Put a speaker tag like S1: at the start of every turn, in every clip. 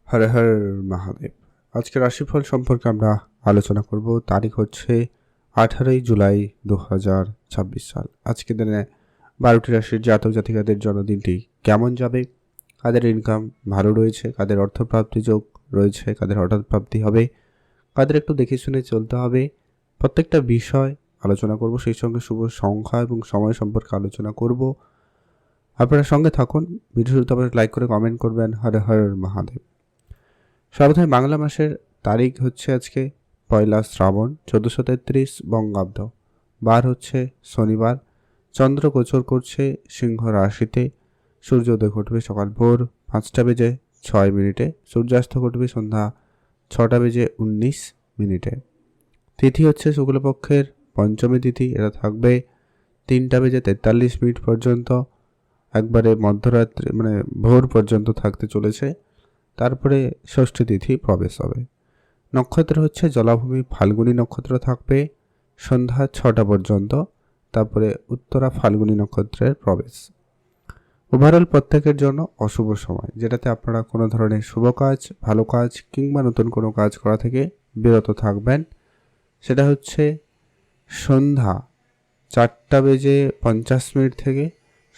S1: হর হর মহাদেব। আজকে রাশিফল সম্পর্কে আমরা আলোচনা করব। তারিখ হচ্ছে 18 জুলাই 2026 সাল। আজকে দিনে 12টি রাশির জাতক জাতিকাদের জন্মদিনটি কেমন যাবে, কাদের ইনকাম ভালো রয়েছে, কাদের অর্থপ্রাপ্তি যোগ রয়েছে, কাদের হঠাৎ প্রাপ্তি হবে, কাদের একটু দেখে শুনে চলতে হবে, প্রত্যেকটা বিষয় আলোচনা করব। সেই সঙ্গে শুভ সংখ্যা এবং সময় সম্পর্কে আলোচনা করব। আপনারা সঙ্গে থাকুন। ভিডিও শুরুতে আপনারা লাইক করে কমেন্ট করবেন। হর হর মহাদেব। সর্বপ্রথমে বাংলা মাসের তারিখ হচ্ছে আজকে 1 শ্রাবণ 1433 বঙ্গাব্দ। বার হচ্ছে শনিবার। চন্দ্র গোচর করছে সিংহ রাশিতে। সূর্যোদয় ঘটবে সকাল ভোর 5:06, সূর্যাস্ত ঘটবে সন্ধ্যা 6:19। তিথি হচ্ছে শুক্লপক্ষের পঞ্চমী তিথি। এটা থাকবে 3:43 পর্যন্ত, একবারে মধ্যরাত্রি মানে ভোর পর্যন্ত থাকতে চলেছে। তারপরে ষষ্ঠী তিথি প্রবেশ হবে। নক্ষত্র হচ্ছে জলাভূমি ফাল্গুনী নক্ষত্র, থাকবে সন্ধ্যা 6টা পর্যন্ত। তারপরে উত্তরা ফাল্গুনী নক্ষত্রের প্রবেশ। ওভারঅল প্রত্যেকের জন্য অশুভ সময়, যেটাতে আপনারা কোনো ধরনের শুভ কাজ, ভালো কাজ কিংবা নতুন কোনো কাজ করা থেকে বিরত থাকবেন। সেটা হচ্ছে সন্ধ্যা 4:50 থেকে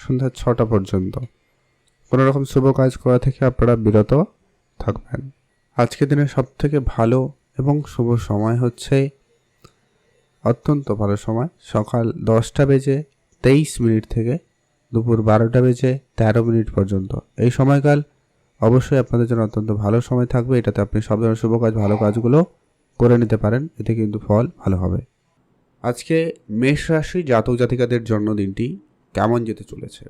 S1: সন্ধ্যা 6টা পর্যন্ত কোনো রকম শুভ কাজ করা থেকে আপনারা বিরত থাকবেন। আজকের দিনের সবথেকে ভালো এবং শুভ সময় হচ্ছে, অত্যন্ত ভালো সময়, সকাল 10:23 থেকে দুপুর 12:13 পর্যন্ত। এই সময়কাল অবশ্যই আপনাদের জন্য অত্যন্ত ভালো সময় থাকবে। এটাতে আপনি সব ধরনের শুভ কাজ, ভালো কাজগুলো করে নিতে পারেন। এতে কিন্তু ফল ভালো হবে। আজকে মেষ রাশি জাতক জাতিকাদের জন্মদিনটি কেমন যেতে চলেছে।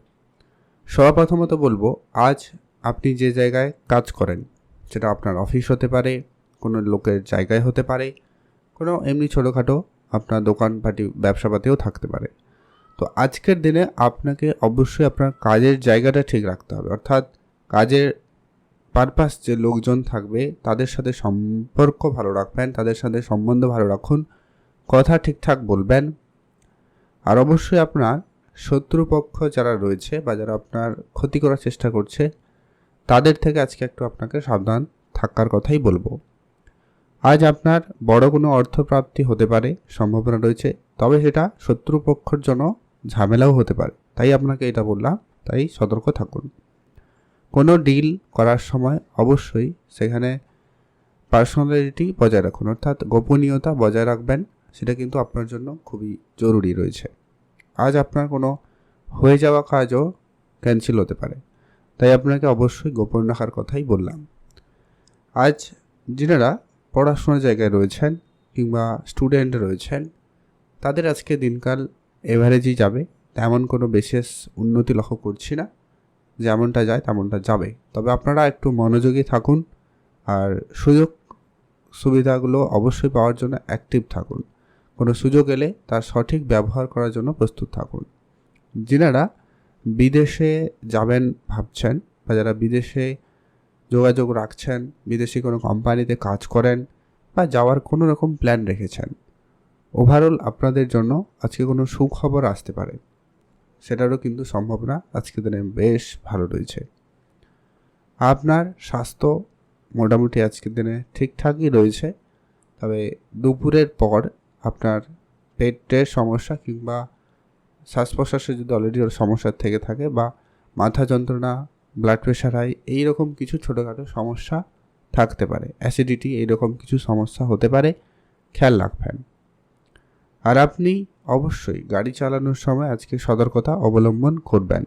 S1: সর্বপ্রথমত বলবো, আজ আপনি যে জায়গায় কাজ করেন, সেটা আপনার অফিস হতে পারে, কোনো লোকের জায়গায় হতে পারে, কোনো এমনি ছোটোখাটো আপনার দোকানপাটি ব্যবসাপাতিও থাকতে পারে। তো আজকের দিনে আপনাকে অবশ্যই আপনার কাজের জায়গাটা ঠিক রাখতে হবে। অর্থাৎ কাজের পারপাস যে লোকজন থাকবে তাদের সাথে সম্পর্ক ভালো রাখবেন, তাদের সাথে সম্বন্ধ ভালো রাখুন, কথা ঠিকঠাক বলবেন। আর অবশ্যই আপনার শত্রুপক্ষ যারা রয়েছে বা যারা আপনার ক্ষতি করার চেষ্টা করছে, তাদের থেকে আজকে একটু আপনাকে সাবধান থাকার কথাই বলবো। আজ আপনার বড় কোনো অর্থপ্রাপ্তি হতে পারে, সম্ভাবনা রয়েছে, তবে সেটা শত্রুপক্ষের জন্য ঝামেলাও হতে পারে। তাই আপনাকে এটা বললাম, তাই সতর্ক থাকুন। কোনো ডিল করার সময় অবশ্যই সেখানে পার্সোনালিটি বজায় রাখুন, অর্থাৎ গোপনীয়তা বজায় রাখবেন। সেটা কিন্তু আপনার জন্য খুবই জরুরি রয়েছে। আজ আপনার কোনো হয়ে যাওয়া কাজও ক্যান্সেল হতে পারে, তাই আপনাকে অবশ্যই গোপন রাখার কথাই বললাম। আজ যিনারা পড়াশোনার জায়গায় রয়েছেন কিংবা স্টুডেন্ট রয়েছেন, তাদের আজকে দিনকাল এভারেজই যাবে। তেমন কোনো বিশেষ উন্নতি লক্ষ্য করছি না, যেমনটা যায় তেমনটা যাবে। তবে আপনারা একটু মনোযোগী থাকুন আর সুযোগ সুবিধাগুলো অবশ্যই পাওয়ার জন্য অ্যাক্টিভ থাকুন। কোনো সুযোগ এলে তার সঠিক ব্যবহার করার জন্য প্রস্তুত থাকুন। যিনারা বিদেশে যাবেন ভাবছেন বা যারা বিদেশে যোগাযোগ রাখছেন, বিদেশি কোনো কোম্পানিতে কাজ করেন বা যাওয়ার কোনো রকম প্ল্যান রেখেছেন, ওভারঅল আপনাদের জন্য আজকে কোনো সুখবর আসতে পারে, সেটারও কিন্তু সম্ভাবনা আজকের দিনে বেশ ভালো রয়েছে। আপনার স্বাস্থ্য মোটামুটি আজকের দিনে ঠিকঠাকই রয়েছে, তবে দুপুরের পর আপনার পেটের সমস্যা কিংবা শ্বাস প্রশ্বাসে যদি অলরেডি সমস্যা থেকে থাকে বা মাথা যন্ত্রণা, ব্লাড প্রেশার হাই, এইরকম কিছু ছোটোখাটো সমস্যা থাকতে পারে, অ্যাসিডিটি, এইরকম কিছু সমস্যা হতে পারে, খেয়াল রাখবেন। আর আপনি অবশ্যই গাড়ি চালানোর সময় আজকে সতর্কতা অবলম্বন করবেন।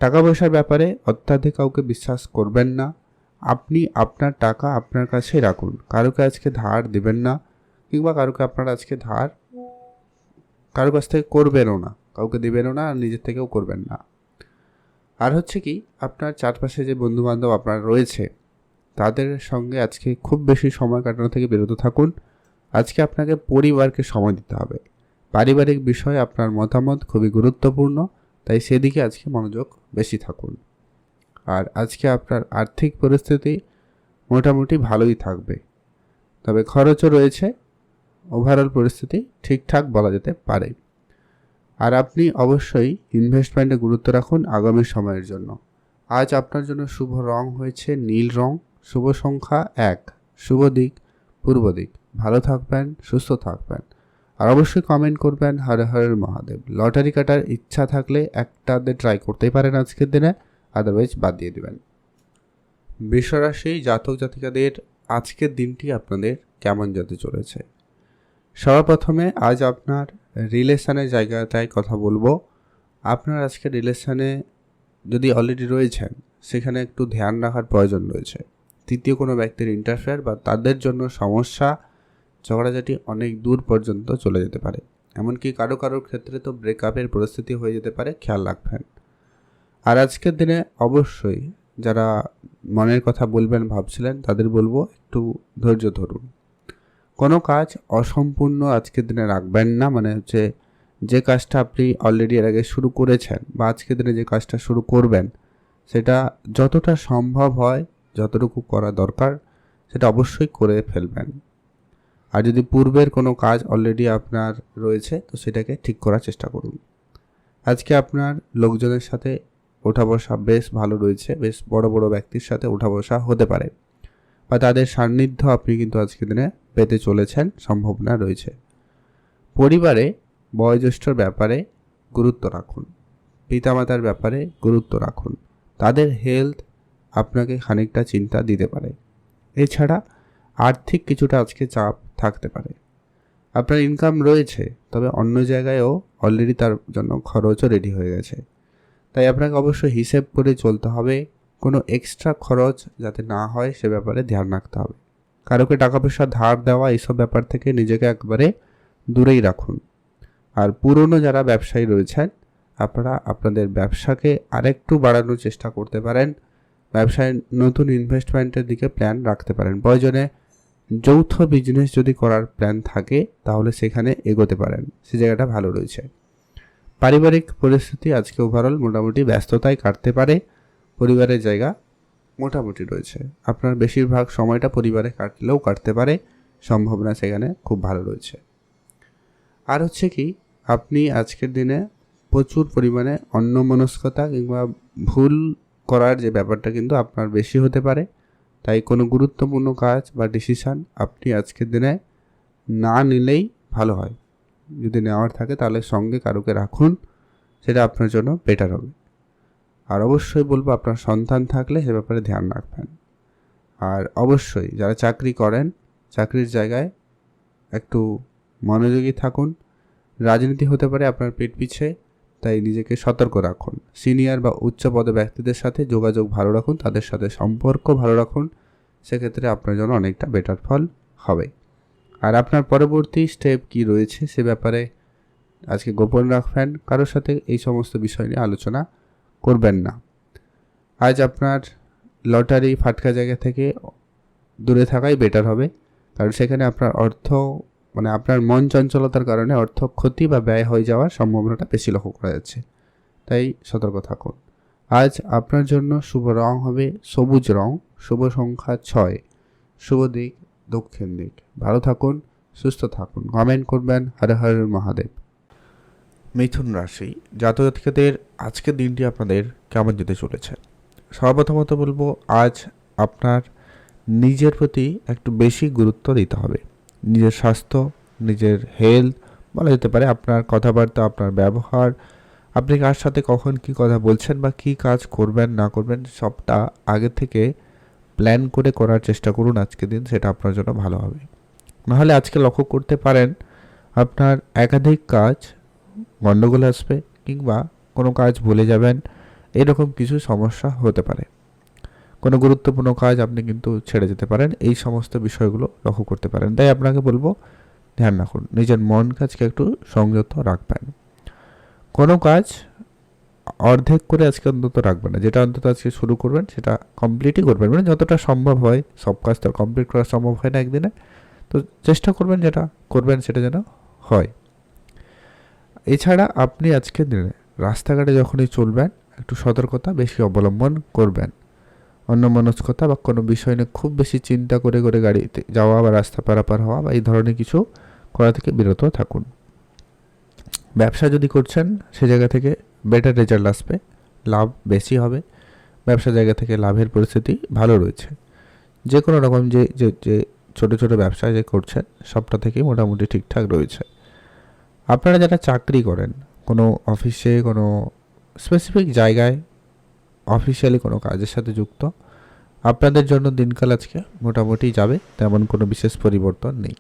S1: টাকা পয়সার ব্যাপারে অত্যাধিক কাউকে বিশ্বাস করবেন না। আপনি আপনার টাকা আপনার কাছেই রাখুন, কারোকে আজকে ধার দেবেন না কিংবা কারোকে আপনারা আজকে ধার কারো কাছ থেকে করবেনও না, কাউকে দেবেনও না, আর নিজের থেকেও করবেন না। আর হচ্ছে কি, আপনার চারপাশে যে বন্ধুবান্ধব আপনার রয়েছে তাদের সঙ্গে আজকে খুব বেশি সময় কাটানো থেকে বিরত থাকুন। আজকে আপনাকে পরিবারকে সময় দিতে হবে। পারিবারিক বিষয়ে আপনার মতামত খুবই গুরুত্বপূর্ণ, তাই সেদিকে আজকে মনোযোগ বেশি থাকুন। আর আজকে আপনার আর্থিক পরিস্থিতি মোটামুটি ভালোই থাকবে, তবে খরচও রয়েছে। ওভারঅল পরিস্থিতি ঠিকঠাক বলা যেতে পারে। আর আপনি অবশ্যই ইনভেস্টমেন্টে গুরুত্ব রাখুন আগামী সময়ের জন্য। আজ আপনার জন্য শুভ রং হয়েছে নীল রং। শুভ সংখ্যা 1, শুভ দিক পূর্ব দিক। ভালো থাকবেন, সুস্থ থাকবেন। আর অবশ্যই কমেন্ট করবেন হর হর মহাদেব। লটারি কাটার ইচ্ছা থাকলে একটাতে ট্রাই করতেই পারেন আজকের দিনে, আদারওয়াইজ বাদ দিয়ে দেবেন। বৃষরাশি জাতক জাতিকাদের আজকের দিনটি আপনাদের কেমন যেতে চলেছে? সবার প্রথমে আজ আপনার রিলেশনের জায়গাটায় কথা বলবো। আপনার আজকে রিলেশনে যদি অলরেডি রয়েছেন, সেখানে একটু ধ্যান রাখার প্রয়োজন রয়েছে। তৃতীয় কোনো ব্যক্তির ইন্টারফেয়ার বা তাদের জন্য সমস্যা, ঝগড়াঝাটি অনেক দূর পর্যন্ত চলে যেতে পারে। এমনকি কারোর ক্ষেত্রে তো ব্রেকআপের পরিস্থিতি হয়ে যেতে পারে, খেয়াল রাখবেন। আর আজকের দিনে অবশ্যই যারা মনের কথা বলবেন ভাবছিলেন, তাদের বলবো একটু ধৈর্য ধরুন। কোনো কাজ অসম্পূর্ণ আজকের দিনে রাখবেন না। মানে হচ্ছে যে কাজটা আপনি অলরেডি এর আগে শুরু করেছেন বা আজকের দিনে যে কাজটা শুরু করবেন, সেটা যতটা সম্ভব হয়, যতটুকু করা দরকার, সেটা অবশ্যই করে ফেলবেন। আর যদি পূর্বের কোনো কাজ অলরেডি আপনার রয়েছে, তো সেটাকে ঠিক করার চেষ্টা করুন। আজকে আপনার লোকজনের সাথে ওঠা বসা বেশ ভালো রয়েছে। বেশ বড় বড় ব্যক্তির সাথে ওঠা বসা হতে পারে বা তাদের সান্নিধ্য আপনি কিন্তু আজকের দিনে পেতে চলেছেন, সম্ভাবনা রয়েছে। পরিবারে বয়োজ্যেষ্ঠর ব্যাপারে গুরুত্ব রাখুন, পিতামাতার ব্যাপারে গুরুত্ব রাখুন। তাদের হেলথ আপনাকে খানিকটা চিন্তা দিতে পারে। এছাড়া আর্থিক কিছুটা আজকে চাপ থাকতে পারে। আপনার ইনকাম রয়েছে, তবে অন্য জায়গায়ও অলরেডি তার জন্য খরচও রেডি হয়ে গেছে। তাই আপনাকে অবশ্যই হিসেব করে চলতে হবে। কোনো এক্সট্রা খরচ যাতে না হয়, সে ব্যাপারে ধ্যান রাখতে হবে। কারোকে টাকা পয়সা ধার দেওয়া, এইসব ব্যাপার থেকে নিজেকে একবারে দূরেই রাখুন। আর পুরনো যারা ব্যবসায়ী রয়েছেন, আপনারা আপনাদের ব্যবসাকে আরেকটু বাড়ানোর চেষ্টা করতে পারেন। ব্যবসায় নতুন ইনভেস্টমেন্টের দিকে প্ল্যান রাখতে পারেন। প্রয়োজনে যৌথ বিজনেস যদি করার প্ল্যান থাকে, তাহলে সেখানে এগোতে পারেন, সে জায়গাটা ভালো রয়েছে। পারিবারিক পরিস্থিতি আজকে ওভারঅল মোটামুটি ব্যস্ততায় কাটতে পারে। পরিবারের জায়গা মোটামুটি রয়েছে। আপনার বেশিরভাগ সময়টা পরিবারে কাটলেও কাটতে পারে, সম্ভাবনা সেখানে খুব ভালো রয়েছে। আর হচ্ছে কি, আপনি আজকের দিনে প্রচুর পরিমাণে অন্যমনস্কতা কিংবা ভুল করার যে ব্যাপারটা কিন্তু আপনার বেশি হতে পারে। তাই কোনো গুরুত্বপূর্ণ কাজ বা ডিসিশান আপনি আজকের দিনে না নিলেই ভালো হয়। যদি নেওয়ার থাকে তাহলে সঙ্গে কারোকে রাখুন, সেটা আপনার জন্য বেটার হবে। আর অবশ্যই বলবো, আপনার সন্তান থাকলে সে ব্যাপারে ধ্যান রাখবেন। আর অবশ্যই যারা চাকরি করেন, চাকরির জায়গায় একটু মনোযোগী থাকুন। রাজনীতি হতে পারে আপনার পেট পিছে, তাই নিজেকে সতর্ক রাখুন। সিনিয়র বা উচ্চ পদে ব্যক্তিদের সাথে যোগাযোগ ভালো রাখুন, তাদের সাথে সম্পর্ক ভালো রাখুন। সেক্ষেত্রে আপনার জন্য অনেকটা বেটার ফল হবে। আর আপনার পরবর্তী স্টেপ কি রয়েছে, সে ব্যাপারে আজকে গোপন রাখবেন। কারোর সাথে এই সমস্ত বিষয় নিয়ে আলোচনা করবেন না। আজ আপনার লটারি ফাটকা জায়গা থেকে দূরে থাকাই বেটার হবে, কারণ সেখানে আপনার আপনার মন চঞ্চলতার কারণে অর্থ ক্ষতি বা ব্যয় হয়ে যাওয়ার সম্ভাবনাটা বেশি লক্ষ্য করা যাচ্ছে। তাই সতর্ক থাকুন। আজ আপনার জন্য শুভ রং হবে সবুজ রং, শুভ সংখ্যা 6, শুভ দিক দক্ষিণ দিক। ভালো থাকুন, সুস্থ থাকুন। কমেন্ট করবেন হর হর মহাদেব। মিথুন রাশি জাতক জাতিকাদের আজকের দিনটি আপনাদের কেমন যেতে চলেছে? সর্বপ্রথমত বলবো, আজ আপনার নিজের প্রতি একটু বেশি গুরুত্ব দিতে হবে। নিজের স্বাস্থ্য, নিজের হেলথ, বলা যেতে পারে আপনার কথাবার্তা, আপনার ব্যবহার, আপনি কার সাথে কখন কি কথা বলছেন বা কি কাজ করবেন না করবেন, সবটা আগে থেকে প্ল্যান করে করার চেষ্টা করুন আজকের দিন, সেটা আপনার জন্য ভালো হবে। নাহলে আজকে লক্ষ্য করতে পারেন আপনার একাধিক কাজ গণ্ডগোল আসবে কিংবা কোনো কাজ ভুলে যাবেন, এরকম কিছু সমস্যা হতে পারে। কোনো গুরুত্বপূর্ণ কাজ আপনি কিন্তু ছেড়ে যেতে পারেন, এই সমস্ত বিষয়গুলো লক্ষ্য করতে পারেন। তাই আপনাকে বলবো, ধ্যান রাখুন, নিজের মন কাজকে একটু সংযত রাখবেন। কোনো কাজ অর্ধেক করে আজকে অন্তত রাখবেন না। যেটা অন্তত আজকে শুরু করবেন সেটা কমপ্লিটই করবেন, মানে যতটা সম্ভব হয়। সব কাজ তো কমপ্লিট করা সম্ভব হয় না একদিনে, তো চেষ্টা করবেন যেটা করবেন সেটা যেন হয়। এছাড়া আপনি আজকের দিনে রাস্তাঘাটে যখনই চলবেন, একটু সতর্কতা বেশি অবলম্বন করবেন। অন্যমনস্কতা বা কোনো বিষয় নিয়ে খুব বেশি চিন্তা করে করে গাড়িতে যাওয়া বা রাস্তা পারাপার হওয়া বা এই ধরনের কিছু করা থেকে বিরত থাকুন। ব্যবসা যদি করছেন, সে জায়গা থেকে বেটার রেজাল্ট আসবে, লাভ বেশি হবে। ব্যবসা জায়গা থেকে লাভের পরিস্থিতি ভালো রয়েছে। যে কোনো রকম যে যে যে ছোটো ছোটো ব্যবসা যে করছেন সবটা থেকেই মোটামুটি ঠিকঠাক রয়েছে। আপনারা যারা চাকরি করেন, কোনো অফিসে, কোনো স্পেসিফিক জায়গায় অফিসিয়ালি কোনো কাজের সাথে যুক্ত, আপনাদের জন্য দিনকাল আজকে মোটামুটি যাবে, তেমন কোনো বিশেষ পরিবর্তন নেই।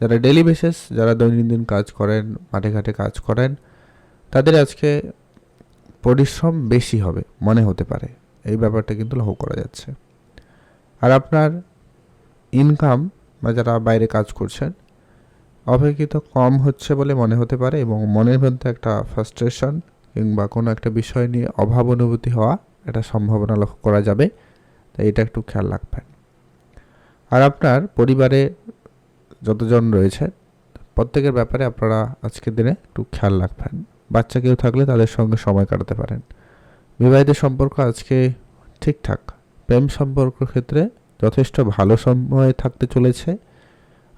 S1: যারা ডেলি বেসিস, যারা দৈনন্দিন কাজ করেন, মাঠে ঘাটে কাজ করেন, তাদের আজকে পরিশ্রম বেশি হবে মনে হতে পারে, এই ব্যাপারটা কিন্তু লক্ষ্য করা যাচ্ছে। আর আপনার ইনকাম বা যারা বাইরে কাজ করছেন অপেক্ষিত কম হচ্ছে বলে মনে হতে পারে, এবং মনের মধ্যে একটা ফ্রাস্ট্রেশন কিংবা কোনো একটা বিষয় নিয়ে অভাব অনুভূতি হওয়া একটা সম্ভাবনা লক্ষ্য করা যাবে, তাই এটা একটু খেয়াল রাখবেন। আর আপনার পরিবারে যতজন রয়েছে প্রত্যেকের ব্যাপারে আপনারা আজকের দিনে একটু খেয়াল রাখবেন। বাচ্চা কেউ থাকলে তাদের সঙ্গে সময় কাটাতে পারেন। বিবাহিত সম্পর্ক আজকে ঠিকঠাক। প্রেম সম্পর্কের ক্ষেত্রে যথেষ্ট ভালো সময় থাকতে চলেছে।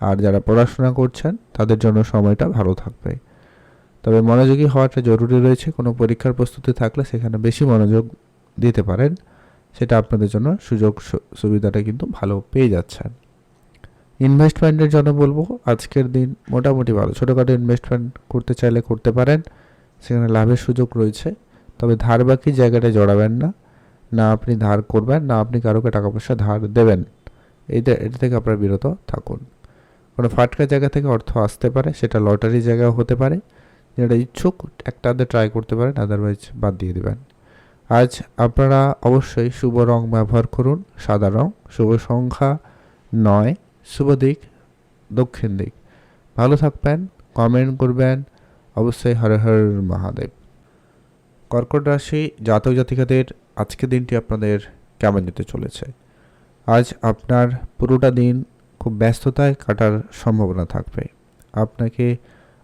S1: আর যারা পড়াশোনা করছেন তাদের জন্য সময়টা ভালো থাকবে। তবে মনোযোগী হওয়াটা জরুরি রয়েছে। কোনো পরীক্ষার প্রস্তুতি থাকলে সেখানে বেশি মনোযোগ দিতে পারেন, সেটা আপনাদের জন্য সুযোগ সুবিধাটা কিন্তু ভালো পেয়ে যাচ্ছেন। ইনভেস্টমেন্টের জন্য বলবো আজকের দিন মোটামুটি ভালো। ছোটোখাটো ইনভেস্টমেন্ট করতে চাইলে করতে পারেন, সেখানে লাভের সুযোগ রয়েছে। তবে ধার বাকি জায়গাটায় জড়াবেন না, না আপনি ধার করবেন, না আপনি কারোকে টাকা পয়সা ধার দেবেন। এটা থেকে আপনারা বিরত থাকুন। কোনো ফাটকা জায়গা থেকে অর্থ আসতে পারে, সেটা লটারি জায়গাও হতে পারে। যেটা ইচ্ছুক একটাতে ট্রাই করতে পারেন, আদারওয়াইজ বাদ দিয়ে দেবেন। আজ আপনারা অবশ্যই শুভ রং ব্যবহার করুন, সাদা রং। শুভ সংখ্যা 9, শুভ দিক দক্ষিণ দিক। ভালো থাকবেন, কমেন্ট করবেন অবশ্যই। হর হর মহাদেব। কর্কট রাশি জাতক জাতিকাদের আজকের দিনটি আপনাদের কেমন যেতে চলেছে? আজ আপনার পুরোটা দিন খুব ব্যস্ততায় কাটার সম্ভাবনা থাকবে। আপনাকে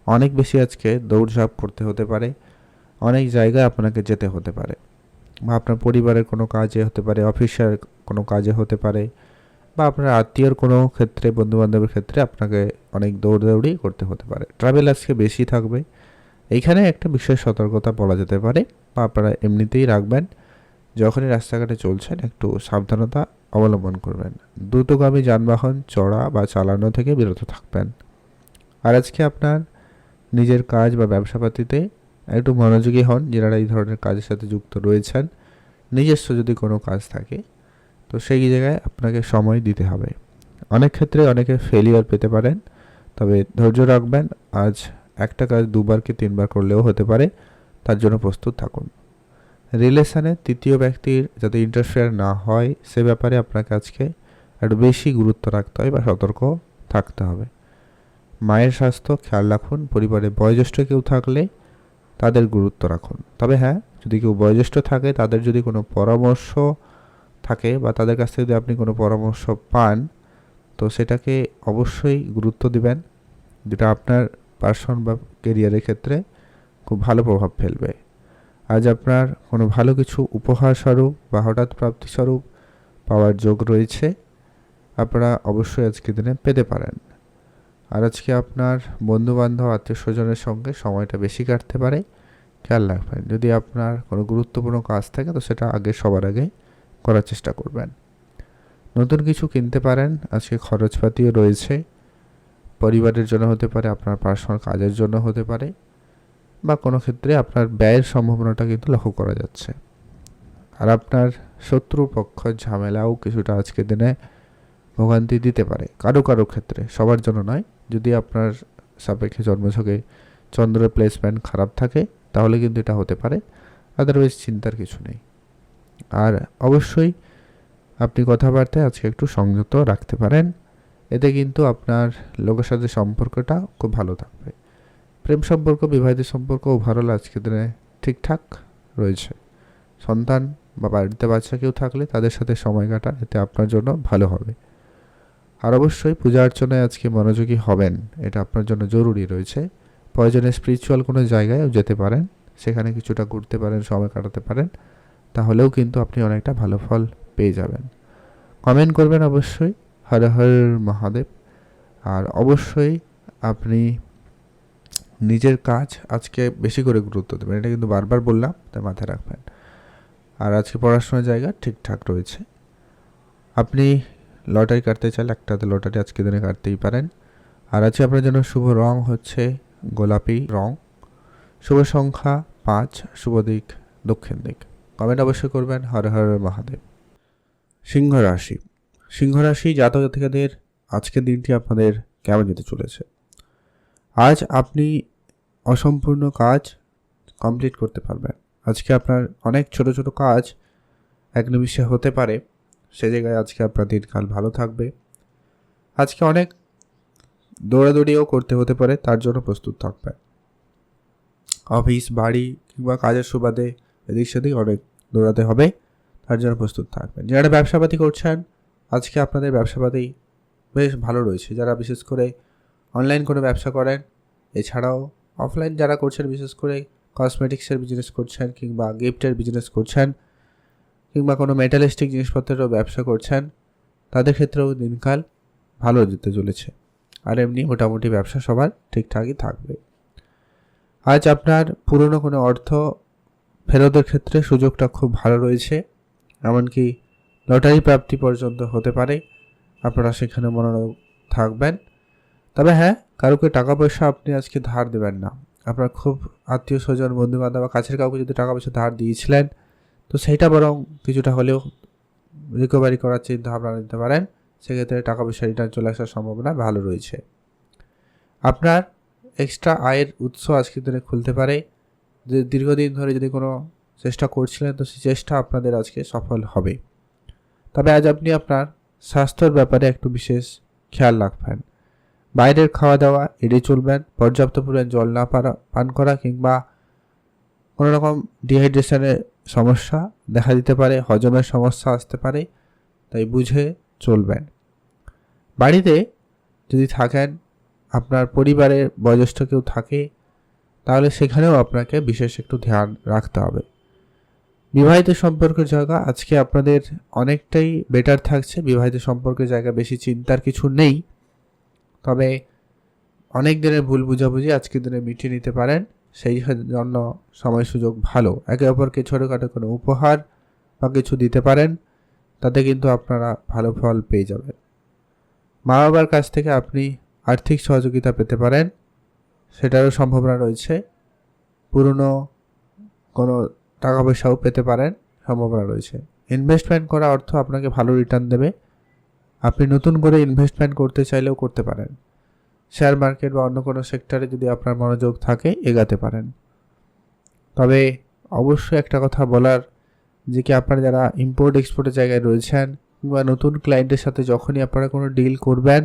S1: অনেক বেশি আজকে দৌড়ঝাঁপ করতে হতে পারে, অনেক জায়গায় আপনাকে যেতে হতে পারে, বা আপনার পরিবারের কোনো কাজে হতে পারে, অফিসের কোনো কাজে হতে পারে, বা আপনার আত্মীয়র কোনো ক্ষেত্রে, বন্ধুবান্ধবের ক্ষেত্রে আপনাকে অনেক দৌড়দৌড়ি করতে হতে পারে। ট্রাভেল আজকে বেশি থাকবে। এইখানে একটা বিশেষ সতর্কতা বলা যেতে পারে, বা আপনারা এমনিতেই রাখবেন, যখনই রাস্তাঘাটে চলছেন একটু সাবধানতা অবলম্বন করবেন। দ্রুতগামী যানবাহন চড়া বা চালানো থেকে বিরত থাকবেন। আর আজকে আপনার নিজের কাজ বা ব্যবসাপাতিতে একটু মনোযোগী হন, যারা এই ধরনের কাজের সাথে যুক্ত রয়েছেন। নিজস্ব যদি কোনো কাজ থাকে তো সেই জায়গায় আপনাকে সময় দিতে হবে। অনেক ক্ষেত্রে অনেকে ফেলিয়ার পেতে পারেন, তবে ধৈর্য রাখবেন। আজ একটা কাজ 2বার কি 3বার করলেও হতে পারে, তার জন্য প্রস্তুত থাকুন। রিলেশনে তৃতীয় ব্যক্তির যাতে ইন্টারফেয়ার না হয় সে ব্যাপারে আপনাকে আজকে একটু বেশি গুরুত্ব রাখতে হয় বা সতর্ক থাকতে হবে। মায়ের স্বাস্থ্য খেয়াল রাখুন। পরিবারে বয়োজ্যেষ্ঠ কেউ থাকলে তাদের গুরুত্ব রাখুন। তবে হ্যাঁ, যদি কেউ বয়োজ্যেষ্ঠ থাকে, তাদের যদি কোনো পরামর্শ থাকে বা তাদের কাছ থেকে যদি আপনি কোনো পরামর্শ পান, তো সেটাকে অবশ্যই গুরুত্ব দিবেন, যেটা আপনার পার্সন বা কেরিয়ারের ক্ষেত্রে খুব ভালো প্রভাব ফেলবে। আজ আপনার কোনো ভালো কিছু উপহার স্বরূপ বা হঠাৎ প্রাপ্তি স্বরূপ পাওয়ার যোগ রয়েছে, আপনারা অবশ্যই আজকের দিনে পেতে পারেন। আর আজকে আপনার বন্ধুবান্ধব আত্মীয় স্বজনের সঙ্গে সময়টা বেশি কাটতে পারে, খেয়াল রাখবেন। যদি আপনার কোনো গুরুত্বপূর্ণ কাজ থাকে তো সেটা সবার আগে করার চেষ্টা করবেন। নতুন কিছু কিনতে পারেন, আজকে খরচপাতিও রয়েছে। পরিবারের জন্য হতে পারে, আপনার পার্সোনাল কাজের জন্য হতে পারে, বা কোনো ক্ষেত্রে আপনার ব্যয়ের সম্ভাবনাটা কিন্তু লক্ষ্য করা যাচ্ছে। আর আপনার শত্রুপক্ষ ঝামেলাও কিছুটা আজকের দিনে ভোগান্তি দিতে পারে কারো কারো ক্ষেত্রে, সবার জন্য নয়। যদি আপনার সাপেক্ষে জন্মছকে চন্দ্রের প্লেসমেন্ট খারাপ থাকে তাহলে কিন্তু এটা হতে পারে, আদারওয়াইজ চিন্তার কিছু নেই। আর অবশ্যই আপনি কথাবার্তায় আজকে একটু সংযত রাখতে পারেন, এতে কিন্তু আপনার লোকের সাথে সম্পর্কটা খুব ভালো থাকবে। প্রেম সম্পর্ক, বিবাহিত সম্পর্ক ওভারঅল আজকের দিনে ঠিকঠাক রয়েছে। সন্তান বা বাড়িতে বাচ্চা কেউ থাকলে তাদের সাথে সময় কাটান, এতে আপনার জন্য ভালো হবে। আর অবশ্যই পূজা অর্চনায় আজকে মনোযোগী হবেন, এটা আপনার জন্য জরুরি রয়েছে। প্রয়োজনে স্পিরিচুয়াল কোনো জায়গায়ও যেতে পারেন, সেখানে কিছুটা ঘুরতে পারেন, সময় কাটাতে পারেন, তাহলেও কিন্তু আপনি অনেকটা ভালো ফল পেয়ে যাবেন। কমেন্ট করবেন অবশ্যই। হর হর মহাদেব। আর অবশ্যই আপনি নিজের কাজ আজকে বেশি করে গুরুত্ব দেবেন, এটা কিন্তু বারবার বললাম, তাই মাথায় রাখবেন। আর আজকে পড়াশোনার জায়গা ঠিকঠাক রয়েছে। আপনি লটারি কাটতে চাইলে একটা লটারি আজকে দিনে কাটতেই পারেন। আর আজকে আপনার জন্য শুভ রং হচ্ছে গোলাপি রং, শুভ সংখ্যা 5, শুভ দিক দক্ষিণ দিক। কমেন্ট অবশ্যই করবেন। হর হর মহাদেব। সিংহ রাশি। সিংহ রাশি জাতক জাতিকাদের আজকের দিনটি আপনাদের কেমন যেতে চলেছে? আজ আপনি অসম্পূর্ণ কাজ কমপ্লিট করতে পারবেন। আজকে আপনার অনেক ছোট ছোট কাজ এক নিমিষে হতে পারে, সে জায়গায় আজকে আপনার দিনকাল ভালো থাকবে। আজকে অনেক দৌড়াদৌড়িও করতে হতে পারে, তার জন্য প্রস্তুত থাকবেন। অফিস, বাড়ি কিংবা কাজের সুবাদে এদিক সেদিক অনেক দৌড়াতে হবে, তার জন্য প্রস্তুত থাকবেন। যারা ব্যবসাপাতি করছেন আজকে আপনাদের ব্যবসাপাতি বেশ ভালো রয়েছে। যারা বিশেষ করে অনলাইন কোনো ব্যবসা করেন, এছাড়াও অফলাইন যারা করছেন, বিশেষ করে কসমেটিক্সের বিজনেস করছেন কিংবা গিফটের বিজনেস করছেন কিংবা কোনো মেটালিস্টিক জিনিসপত্রেরও ব্যবসা করছেন, তাদের ক্ষেত্রেও দিনকাল ভালো যেতে চলেছে। আর এমনি মোটামুটি ব্যবসা সবার ঠিকঠাকই থাকবে। আজ আপনার পুরনো কোনো অর্থ ফেরতের ক্ষেত্রে সুযোগটা খুব ভালো রয়েছে, এমনকি লটারি প্রাপ্তি পর্যন্ত হতে পারে। আপনারা সেখানে মনোযোগ থাকবেন। তবে হ্যাঁ, কারোকে টাকা পয়সা আপনি আজকে ধার দেবেন না। আপনার খুব আত্মীয় স্বজন, বন্ধুবান্ধব বা কাছের কাউকে যদি টাকা পয়সা ধার দিয়েছিলেন, তো সেইটা বরং কিছুটা হলেও রিকভারি করার চিন্তা ভাবনা নিতে পারেন। সেক্ষেত্রে টাকা পয়সা রিটার্ন চলে আসার সম্ভাবনা ভালো রয়েছে। আপনার এক্সট্রা আয়ের উৎস আজকের দিনে খুলতে পারে। যে দীর্ঘদিন ধরে যদি কোনো চেষ্টা করছিলেন, তো সেই চেষ্টা আপনাদের আজকে সফল হবে। তবে আজ আপনি আপনার স্বাস্থ্যের ব্যাপারে একটু বিশেষ খেয়াল রাখবেন। বাইরের খাওয়া দাওয়া এড়িয়ে চলবেন। পর্যাপ্ত পরিমাণ জল না পান করা কিংবা কোনো রকম ডিহাইড্রেশনের সমস্যা দেখা দিতে পারে, হজমের সমস্যা আসতে পারে, তাই বুঝে চলবেন। বাড়িতে যদি থাকেন, আপনার পরিবারের বয়োজ্যেষ্ঠ কেউ থাকে, তাহলে সেখানেও আপনাকে বিশেষ একটু ধ্যান রাখতে হবে। বিবাহিত সম্পর্কের জায়গা আজকে আপনাদের অনেকটাই বেটার থাকছে। বিবাহিত সম্পর্কের জায়গা বেশি চিন্তার কিছু নেই। তবে অনেক দিনের ভুল বুঝাবুঝি আজকের দিনে মিটিয়ে নিতে পারেন, সেই জন্য সময় সুযোগ ভালো। একে অপরকে ছোটোখাটো কোনো উপহার বা কিছু দিতে পারেন, তাতে কিন্তু আপনারা ভালো ফল পেয়ে যাবেন। মা বাবার কাছ থেকে আপনি আর্থিক সহযোগিতা পেতে পারেন, সেটারও সম্ভাবনা রয়েছে। পুরনো কোনো টাকা পয়সাও পেতে পারেন, সম্ভাবনা রয়েছে। ইনভেস্টমেন্ট করা অর্থ আপনাকে ভালো রিটার্ন দেবে। আপনি নতুন করে ইনভেস্টমেন্ট করতে চাইলেও করতে পারেন। শেয়ার মার্কেট বা অন্য কোনো সেক্টরে যদি আপনার মনোযোগ থাকে, এগাতে পারেন। তবে অবশ্যই একটা কথা বলার, যে কি আপনারা যারা ইম্পোর্ট এক্সপোর্টের জায়গায় রয়েছেন কিংবা নতুন ক্লায়েন্টের সাথে যখনই আপনারা কোনো ডিল করবেন,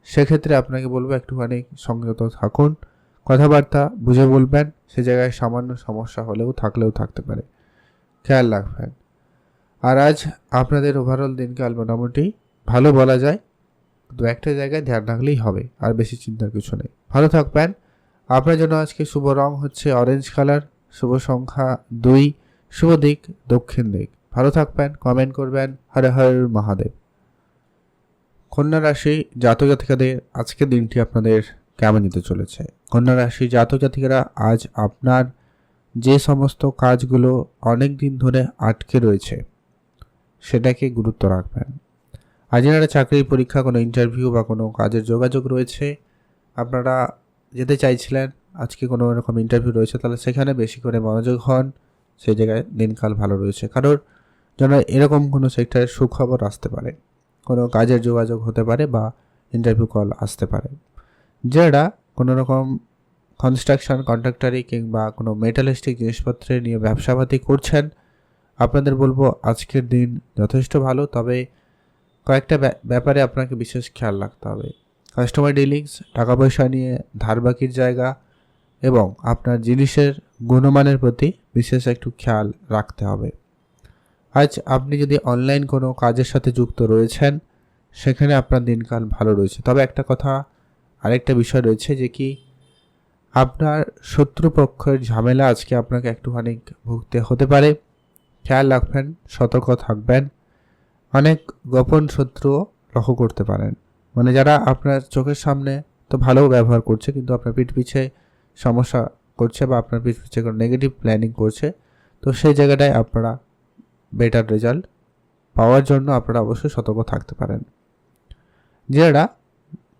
S1: সেক্ষেত্রে আপনাকে বলবো একটুখানি সংযত থাকুন, কথাবার্তা বুঝে বলবেন। সে জায়গায় সামান্য সমস্যা হলেও থাকতে পারে, খেয়াল রাখবেন। আর আজ আপনাদের ওভারঅল দিনকাল মোটামুটি ভালো বলা যায়। দু একটা জায়গায় ধ্যান রাখলেই হবে, আর বেশি চিন্তার কিছু নেই। ভালো থাকবেন। আপনার জন্য আজকে শুভ রং হচ্ছে অরেঞ্জ কালার, শুভ সংখ্যা 2, শুভ দিক দক্ষিণ দিক। ভালো থাকবেন। কমেন্ট করবেন। হর হর মহাদেব। কন্যা রাশি জাতক জাতিকাদের আজকের দিনটি আপনাদের কেমন যেতে চলেছে? কন্যা রাশি জাতক জাতিকারা আজ আপনার যে সমস্ত কাজগুলো অনেক দিন ধরে আটকে রয়েছে, সেটাকে গুরুত্ব রাখবেন। আজ যারা চাকরির পরীক্ষা, কোনো ইন্টারভিউ বা কোনো কাজের যোগাযোগ রয়েছে, আপনারা যেতে চাইছিলেন, আজকে কোনো রকম ইন্টারভিউ রয়েছে, তাহলে সেখানে বেশি করে মনোযোগ হন। সেই জায়গায় দিনকাল ভালো রয়েছে। কারোর জন্য এরকম কোনো সেক্টরের সুখবর আসতে পারে, কোনো কাজের যোগাযোগ হতে পারে বা ইন্টারভিউ কল আসতে পারে। যারা কোনো রকম কনস্ট্রাকশন, কন্ট্রাক্টারি কিংবা কোনো মেটালিস্টিক জিনিসপত্রে নিয়ে ব্যবসাপাতি করছেন, আপনাদের বলবো আজকের দিন যথেষ্ট ভালো। তবে কয়েকটা ব্যাপারে আপনাকে বিশেষ খেয়াল রাখতে হবে। কাস্টমার ডিলিংস, টাকা পয়সা নিয়ে ধার বাকির জায়গা এবং আপনার জিনিসের গুণমানের প্রতি বিশেষ একটু খেয়াল রাখতে হবে। আজ আপনি যদি অনলাইন কোনো কাজের সাথে যুক্ত রয়েছেন, সেখানে আপনার দিনকাল ভালো রয়েছে। তবে একটা কথা, আরেকটা বিষয় রয়েছে, যে কি আপনার শত্রুপক্ষের ঝামেলা আজকে আপনাকে একটুখানি ভুগতে হতে পারে। খেয়াল রাখবেন, সতর্ক থাকবেন। অনেক গোপন শত্রুও লক্ষ্য করতে পারেন, মানে যারা আপনার চোখের সামনে তো ভালো ব্যবহার করছে, কিন্তু আপনার পিঠ পিছে সমস্যা করছে বা আপনার পিঠ পিছে কোনো নেগেটিভ প্ল্যানিং করছে, তো সেই জায়গাটায় আপনারা বেটার রেজাল্ট পাওয়ার জন্য আপনারা অবশ্যই সতর্ক থাকতে পারেন। যারা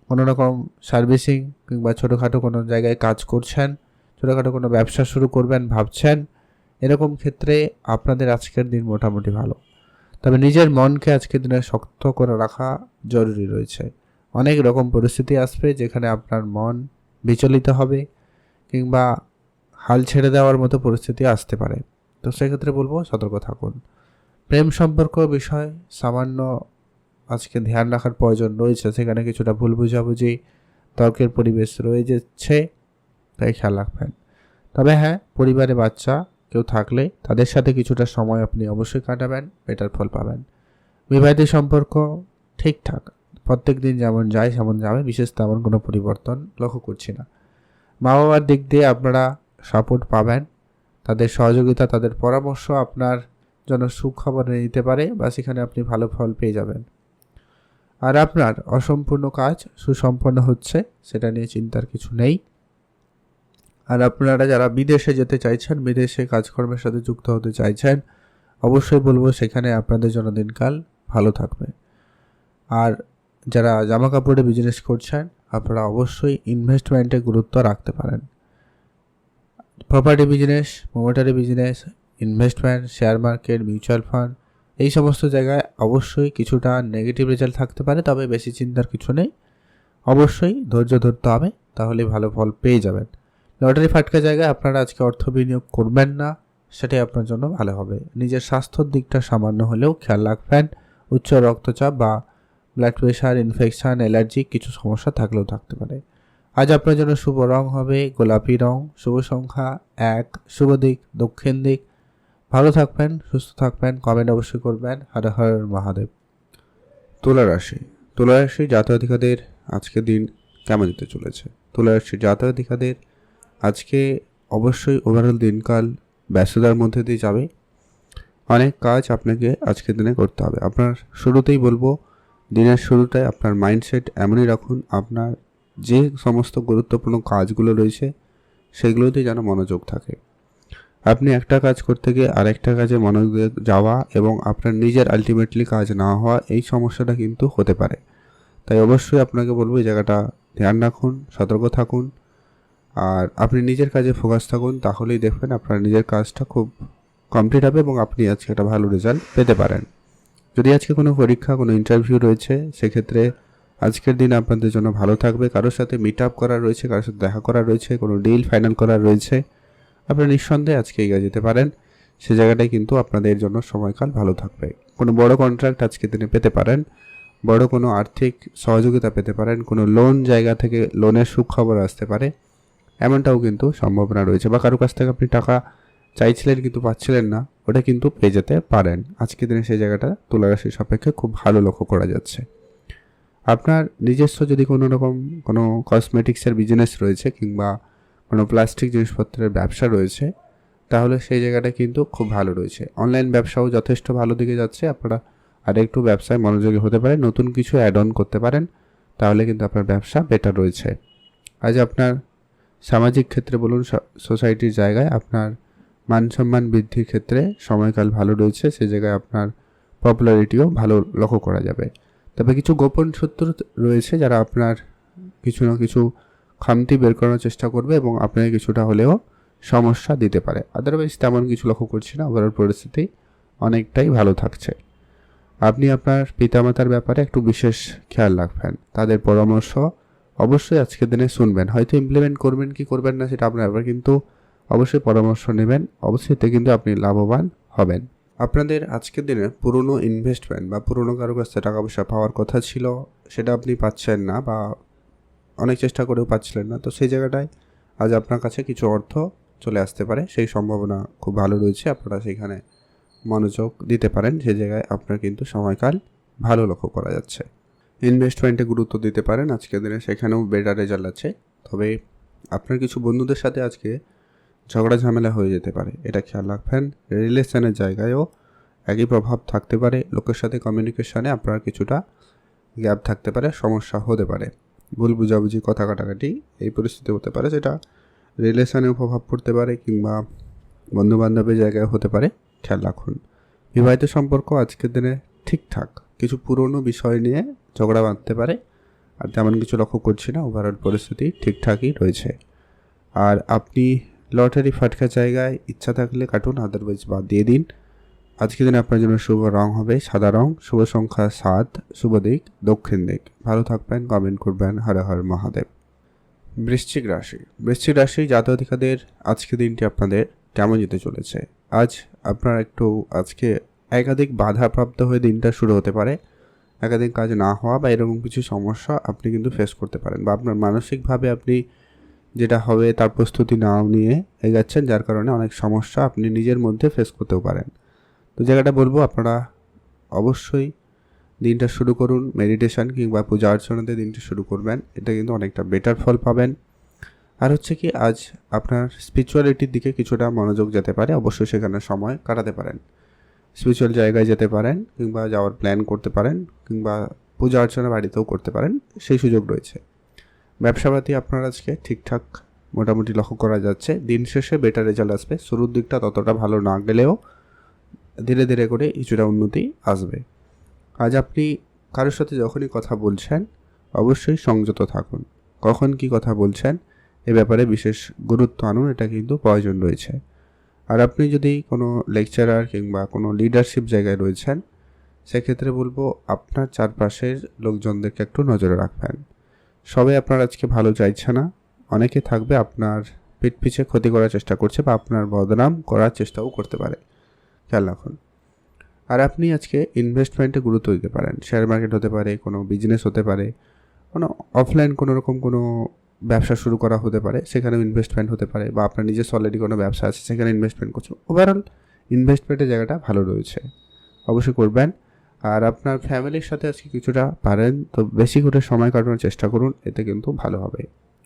S1: কোনো রকম সার্ভিসিং কিংবা ছোটোখাটো কোনো জায়গায় কাজ করছেন, ছোটোখাটো কোনো ব্যবসা শুরু করবেন ভাবছেন, এরকম ক্ষেত্রে আপনাদের আজকের দিন মোটামুটি ভালো। তবে নিজের মনকে আজকের দিনে শক্ত করে রাখা জরুরি রয়েছে। অনেক রকম পরিস্থিতি আসবে যেখানে আপনার মন বিচলিত হবে কিংবা হাল ছেড়ে দেওয়ার মতো পরিস্থিতি আসতে পারে। তো সেক্ষেত্রে বলবো সতর্ক থাকুন। প্রেম সম্পর্ক বিষয় সামান্য আজকে ধ্যান রাখার প্রয়োজন রয়েছে, সেখানে কিছুটা ভুল বুঝাবুঝি, তর্কের পরিবেশ রয়ে যাচ্ছে, তাই খেয়াল রাখবেন। তবে হ্যাঁ, পরিবারে বাচ্চা কেউ থাকলে তাদের সাথে কিছুটা সময় আপনি অবশ্যই কাটাবেন, বেটার ফল পাবেন। বিবাহিত সম্পর্ক ঠিকঠাক, প্রত্যেক দিন যেমন যায় সেমন যাবে, বিশেষ তেমন কোনো পরিবর্তন লক্ষ্য করছি না। মা বাবার দিক দিয়ে আপনারা সাপোর্ট পাবেন, তাদের সহযোগিতা, তাদের পরামর্শ আপনার জন্য সুখবর এনে দিতে পারে বা সেখানে আপনি ভালো ফল পেয়ে যাবেন। আর আপনার অসম্পূর্ণ কাজ সুসম্পন্ন হচ্ছে, সেটা নিয়ে চিন্তার কিছু নেই। আর আপনারা যারা বিদেশে যেতে চাইছেন, বিদেশে কাজকর্মের সাথে যুক্ত হতে চাইছেন, অবশ্যই বলবো সেখানে আপনাদের জন্য দিনকাল ভালো থাকবে। আর যারা জামা কাপড়ে বিজনেস করছেন, আপনারা অবশ্যই ইনভেস্টমেন্টে গুরুত্ব রাখতে পারেন। প্রপার্টি বিজনেস, মোটরি business, investment, share market, mutual fund, এই সমস্ত জায়গায় অবশ্যই কিছুটা নেগেটিভ রেজাল্ট থাকতে পারে, তবে বেশি চিন্তার কিছু নেই। অবশ্যই ধৈর্য ধরতে হবে, তাহলে ভালো ফল পেয়ে যাবেন। লটারি ফাটকা জায়গায় আপনারা আজকে অর্থ বিনিয়োগ করবেন না, সেটাই আপনার জন্য ভালো হবে। নিজের স্বাস্থ্যর দিকটা সামান্য হলেও খেয়াল রাখবেন। উচ্চ রক্তচাপ বা ব্লাড প্রেশার, ইনফেকশান, অ্যালার্জি কিছু সমস্যা থাকলেও থাকতে পারে। আজ আপনার জন্য শুভ রং হবে গোলাপি রং, শুভ সংখ্যা 1, শুভ দিক দক্ষিণ দিক। ভালো থাকবেন, সুস্থ থাকবেন, কমেন্ট অবশ্যই করবেন। হর হর মহাদেব। তুলা রাশি, তুলা রাশি জাতক-জাতিকাদের আজকের দিন কেমন যেতে চলেছে? তুলা রাশি জাতক-জাতিকাদের আজকে অবশ্যই ওভারঅল দিনকাল ব্যস্ততার মধ্যে দিয়ে যাবে। অনেক কাজ আপনাকে আজকের দিনে করতে হবে। আপনার শুরুতেই বলবো, দিনের শুরুটায় আপনার মাইন্ডসেট এমনই রাখুন, আপনার যে সমস্ত গুরুত্বপূর্ণ কাজগুলো রয়েছে সেগুলোতে যেন মনোযোগ থাকে। আপনি একটা কাজ করতে গিয়ে আরেকটা কাজে মনোযোগ যাওয়া এবং আপনার নিজের আলটিমেটলি কাজ না হওয়া, এই সমস্যাটা কিন্তু হতে পারে। তাই অবশ্যই আপনাকে বলবো এই জায়গাটা ধ্যান রাখুন, সতর্ক থাকুন, আর আপনি নিজের কাজে ফোকাস থাকুন, তাহলেই দেখবেন আপনার নিজের কাজটা খুব কমপ্লিট হবে এবং আপনি আজকে একটা ভালো রেজাল্ট পেতে পারেন। যদি আজকে কোনো পরীক্ষা, কোনো ইন্টারভিউ রয়েছে, সেক্ষেত্রে আজকের দিন আপনাদের জন্য ভালো থাকবে। কারোর সাথে মিট আপ করার রয়েছে, কারোর সাথে দেখা করার রয়েছে, কোনো ডিল ফাইনাল করার রয়েছে, আপনারা নিঃসন্দেহে আজকে এগিয়ে যেতে পারেন। সে জায়গাটায় কিন্তু আপনাদের জন্য সময়কাল ভালো থাকবে। কোনো বড় কন্ট্রাক্ট আজকের দিনে পেতে পারেন, বড় কোনো আর্থিক সহযোগিতা পেতে পারেন, কোনো লোন জায়গা থেকে লোনের সুখবর আসতে পারে, এমনটাও কিন্তু সম্ভাবনা রয়েছে। বা কারো কাছ থেকে আপনি টাকা চাইছিলেন কিন্তু পাচ্ছিলেন না, ওটা কিন্তু পেয়ে যেতে পারেন। আজকের দিনে সেই জায়গাটা তুলা রাশির সাপেক্ষে খুব ভালো লক্ষ্য করা যাচ্ছে। আপনার নিজস্ব যদি কোনো রকম কোনো কসমেটিক্সের বিজনেস রয়েছে কিংবা কোনো প্লাস্টিক জিনিসপত্রের ব্যবসা রয়েছে, তাহলে সেই জায়গাটা কিন্তু খুব ভালো রয়েছে। অনলাইন ব্যবসাও যথেষ্ট ভালো দিকে যাচ্ছে, আপনারা আরেকটু ব্যবসায় মনোযোগী হতে পারেন, নতুন কিছু অ্যাড অন করতে পারেন, তাহলে কিন্তু আপনার ব্যবসা বেটার রয়েছে। আজ আপনার সামাজিক ক্ষেত্রে বলুন, সোসাইটির জায়গায় আপনার মান সম্মান বৃদ্ধির ক্ষেত্রে সময়কাল ভালো রয়েছে, সেই জায়গায় আপনার পপুলারিটিও ভালো লক্ষ্য করা যাবে। তবে কিছু গোপন শত্রু রয়েছে যারা আপনার কিছু না কিছু খামতি বের করার চেষ্টা করবে এবং আপনাকে কিছুটা হলেও সমস্যা দিতে পারে। আদারওয়াইজ তেমন কিছু লক্ষ্য করছি না, ওভারঅল পরিস্থিতি অনেকটাই ভালো থাকছে। আপনি আপনার পিতামাতার ব্যাপারে একটু বিশেষ খেয়াল রাখবেন, তাদের পরামর্শ অবশ্যই আজকের দিনে শুনবেন। হয়তো ইমপ্লিমেন্ট করবেন কি করবেন না সেটা আপনার ব্যাপার, কিন্তু অবশ্যই পরামর্শ নেবেন, অবশ্যই এতে কিন্তু আপনি লাভবান হবেন। আপনাদের আজকের দিনে পুরনো ইনভেস্টমেন্ট বা পুরনো কারো কাছ থেকে টাকা পয়সা পাওয়ার কথা ছিল, সেটা আপনি পাচ্ছেন না বা অনেক চেষ্টা করেও পাচ্ছিলেন না, তো সেই জায়গাটায় আজ আপনার কাছে কিছু অর্থ চলে আসতে পারে, সেই সম্ভাবনা খুব ভালো রয়েছে। আপনারা সেখানে মনোযোগ দিতে পারেন, সেই জায়গায় আপনার কিন্তু সময়কাল ভালো লক্ষ্য করা যাচ্ছে। ইনভেস্টমেন্টে গুরুত্ব দিতে পারেন আজকের দিনে, সেখানেও বেটার রেজাল্ট আছে। তবে আপনার কিছু বন্ধুদের সাথে আজকে ঝগড়া ঝামেলা হয়ে যেতে পারে, এটা খেয়াল রাখবেন। রিলেশনের জায়গায়ও একই প্রভাব থাকতে পারে, লোকের সাথে কমিউনিকেশনে আপনার কিছুটা গ্যাপ থাকতে পারে, সমস্যা হতে পারে, ভুল বুঝাবুঝি, কথা কাটাকাটি, এই পরিস্থিতি হতে পারে, সেটা রিলেশনেও প্রভাব পড়তে পারে কিংবা বন্ধুবান্ধবের জায়গায় হতে পারে, খেয়াল রাখুন। বিবাহিত সম্পর্ক আজকের দিনে ঠিকঠাক, কিছু পুরনো বিষয় নিয়ে ঝগড়া বাঁধতে পারে, আর তেমন কিছু লক্ষ্য করছি না, ওভারঅল পরিস্থিতি ঠিকঠাকই রয়েছে। আর আপনি লটারি ফাটকা জায়গায় ইচ্ছা থাকলে কাটুন, আদারওয়াইজ বাদ দিয়ে দিন। আজকের দিনে আপনার জন্য শুভ রং হবে সাদা রং, শুভ সংখ্যা 7, শুভ দিক দক্ষিণ দিক। ভালো থাকবেন, কমেন্ট করবেন। হর হর মহাদেব। বৃশ্চিক রাশি জাতক-জাতিকাদের আজকে দিনটি আপনাদের কেমন যেতে চলেছে? আজ আপনার আজকে একাধিক বাধাপ্রাপ্ত হয়ে দিনটা শুরু হতে পারে। একাধিক কাজ না হওয়া বা এরকম কিছু সমস্যা আপনি কিন্তু ফেস করতে পারেন, বা আপনার মানসিকভাবে আপনি যেটা হবে তার প্রস্তুতি নাও নিয়ে এগাচ্ছেন, যার কারণে অনেক সমস্যা আপনি নিজের মধ্যে ফেস করতেও পারেন। তো জায়গাটা বলবো, আপনারা অবশ্যই দিনটা শুরু করুন মেডিটেশন কিংবা পূজা অর্চনাতে দিনটা শুরু করবেন, এটা কিন্তু অনেকটা বেটার ফল পাবেন। আর হচ্ছে কি, আজ আপনার স্পিরিচুয়ালিটির দিকে কিছুটা মনোযোগ যেতে পারে, অবশ্যই সেখানে সময় কাটাতে পারেন। স্পিরিচুয়াল জায়গায় যেতে পারেন, কিংবা যাওয়ার প্ল্যান করতে পারেন, কিংবা পূজা অর্চনা বাড়িতেও করতে পারেন, সেই সুযোগ রয়েছে। ব্যবসাপাতি আপনার আজকে ঠিকঠাক মোটামুটি লক্ষ্য করা যাচ্ছে। দিন শেষে বেটার রেজাল্ট আসবে। শুরুর দিকটা ততটা ভালো না গেলেও ধীরে ধীরে করে কিছুটা উন্নতি আসবে। আজ আপনি কারোর সাথে যখনই কথা বলছেন অবশ্যই সংযত থাকুন। কখন কি কথা বলছেন এ ব্যাপারে বিশেষ গুরুত্ব আনুন, এটা কিন্তু প্রয়োজন রয়েছে। আর আপনি যদি কোনো লেকচারার কিংবা কোনো লিডারশিপ জায়গায় রয়েছেন, সেক্ষেত্রে বলবো আপনার চারপাশের লোকজনদেরকে একটু নজরে রাখবেন। সবাই আপনার আজকে ভালো চাইছে না, অনেকে থাকবে আপনার পিঠ পিছে ক্ষতি করার চেষ্টা করছে বা আপনার বদনাম করার চেষ্টাও করতে পারে, খেয়াল রাখুন। আর আপনি আজকে ইনভেস্টমেন্টে গুরুত্ব দিতে পারেন। শেয়ার মার্কেট হতে পারে, কোনো বিজনেস হতে পারে, কোনো অফলাইন কোনো রকম কোনো ব্যবসা শুরু করা হতে পারে, সেখানেও ইনভেস্টমেন্ট হতে পারে, বা আপনার নিজস্ব অলরেডি কোনো ব্যবসা আছে সেখানে ইনভেস্টমেন্ট করছেন। ওভারঅল ইনভেস্টমেন্টের জায়গাটা ভালো রয়েছে, অবশ্যই করবেন। আর আপনার ফ্যামিলির সাথে আজকে কিছুটা পারেন তো বেশি করে সময় কাটানোর চেষ্টা করুন, এতে কিন্তু ভালো হবে।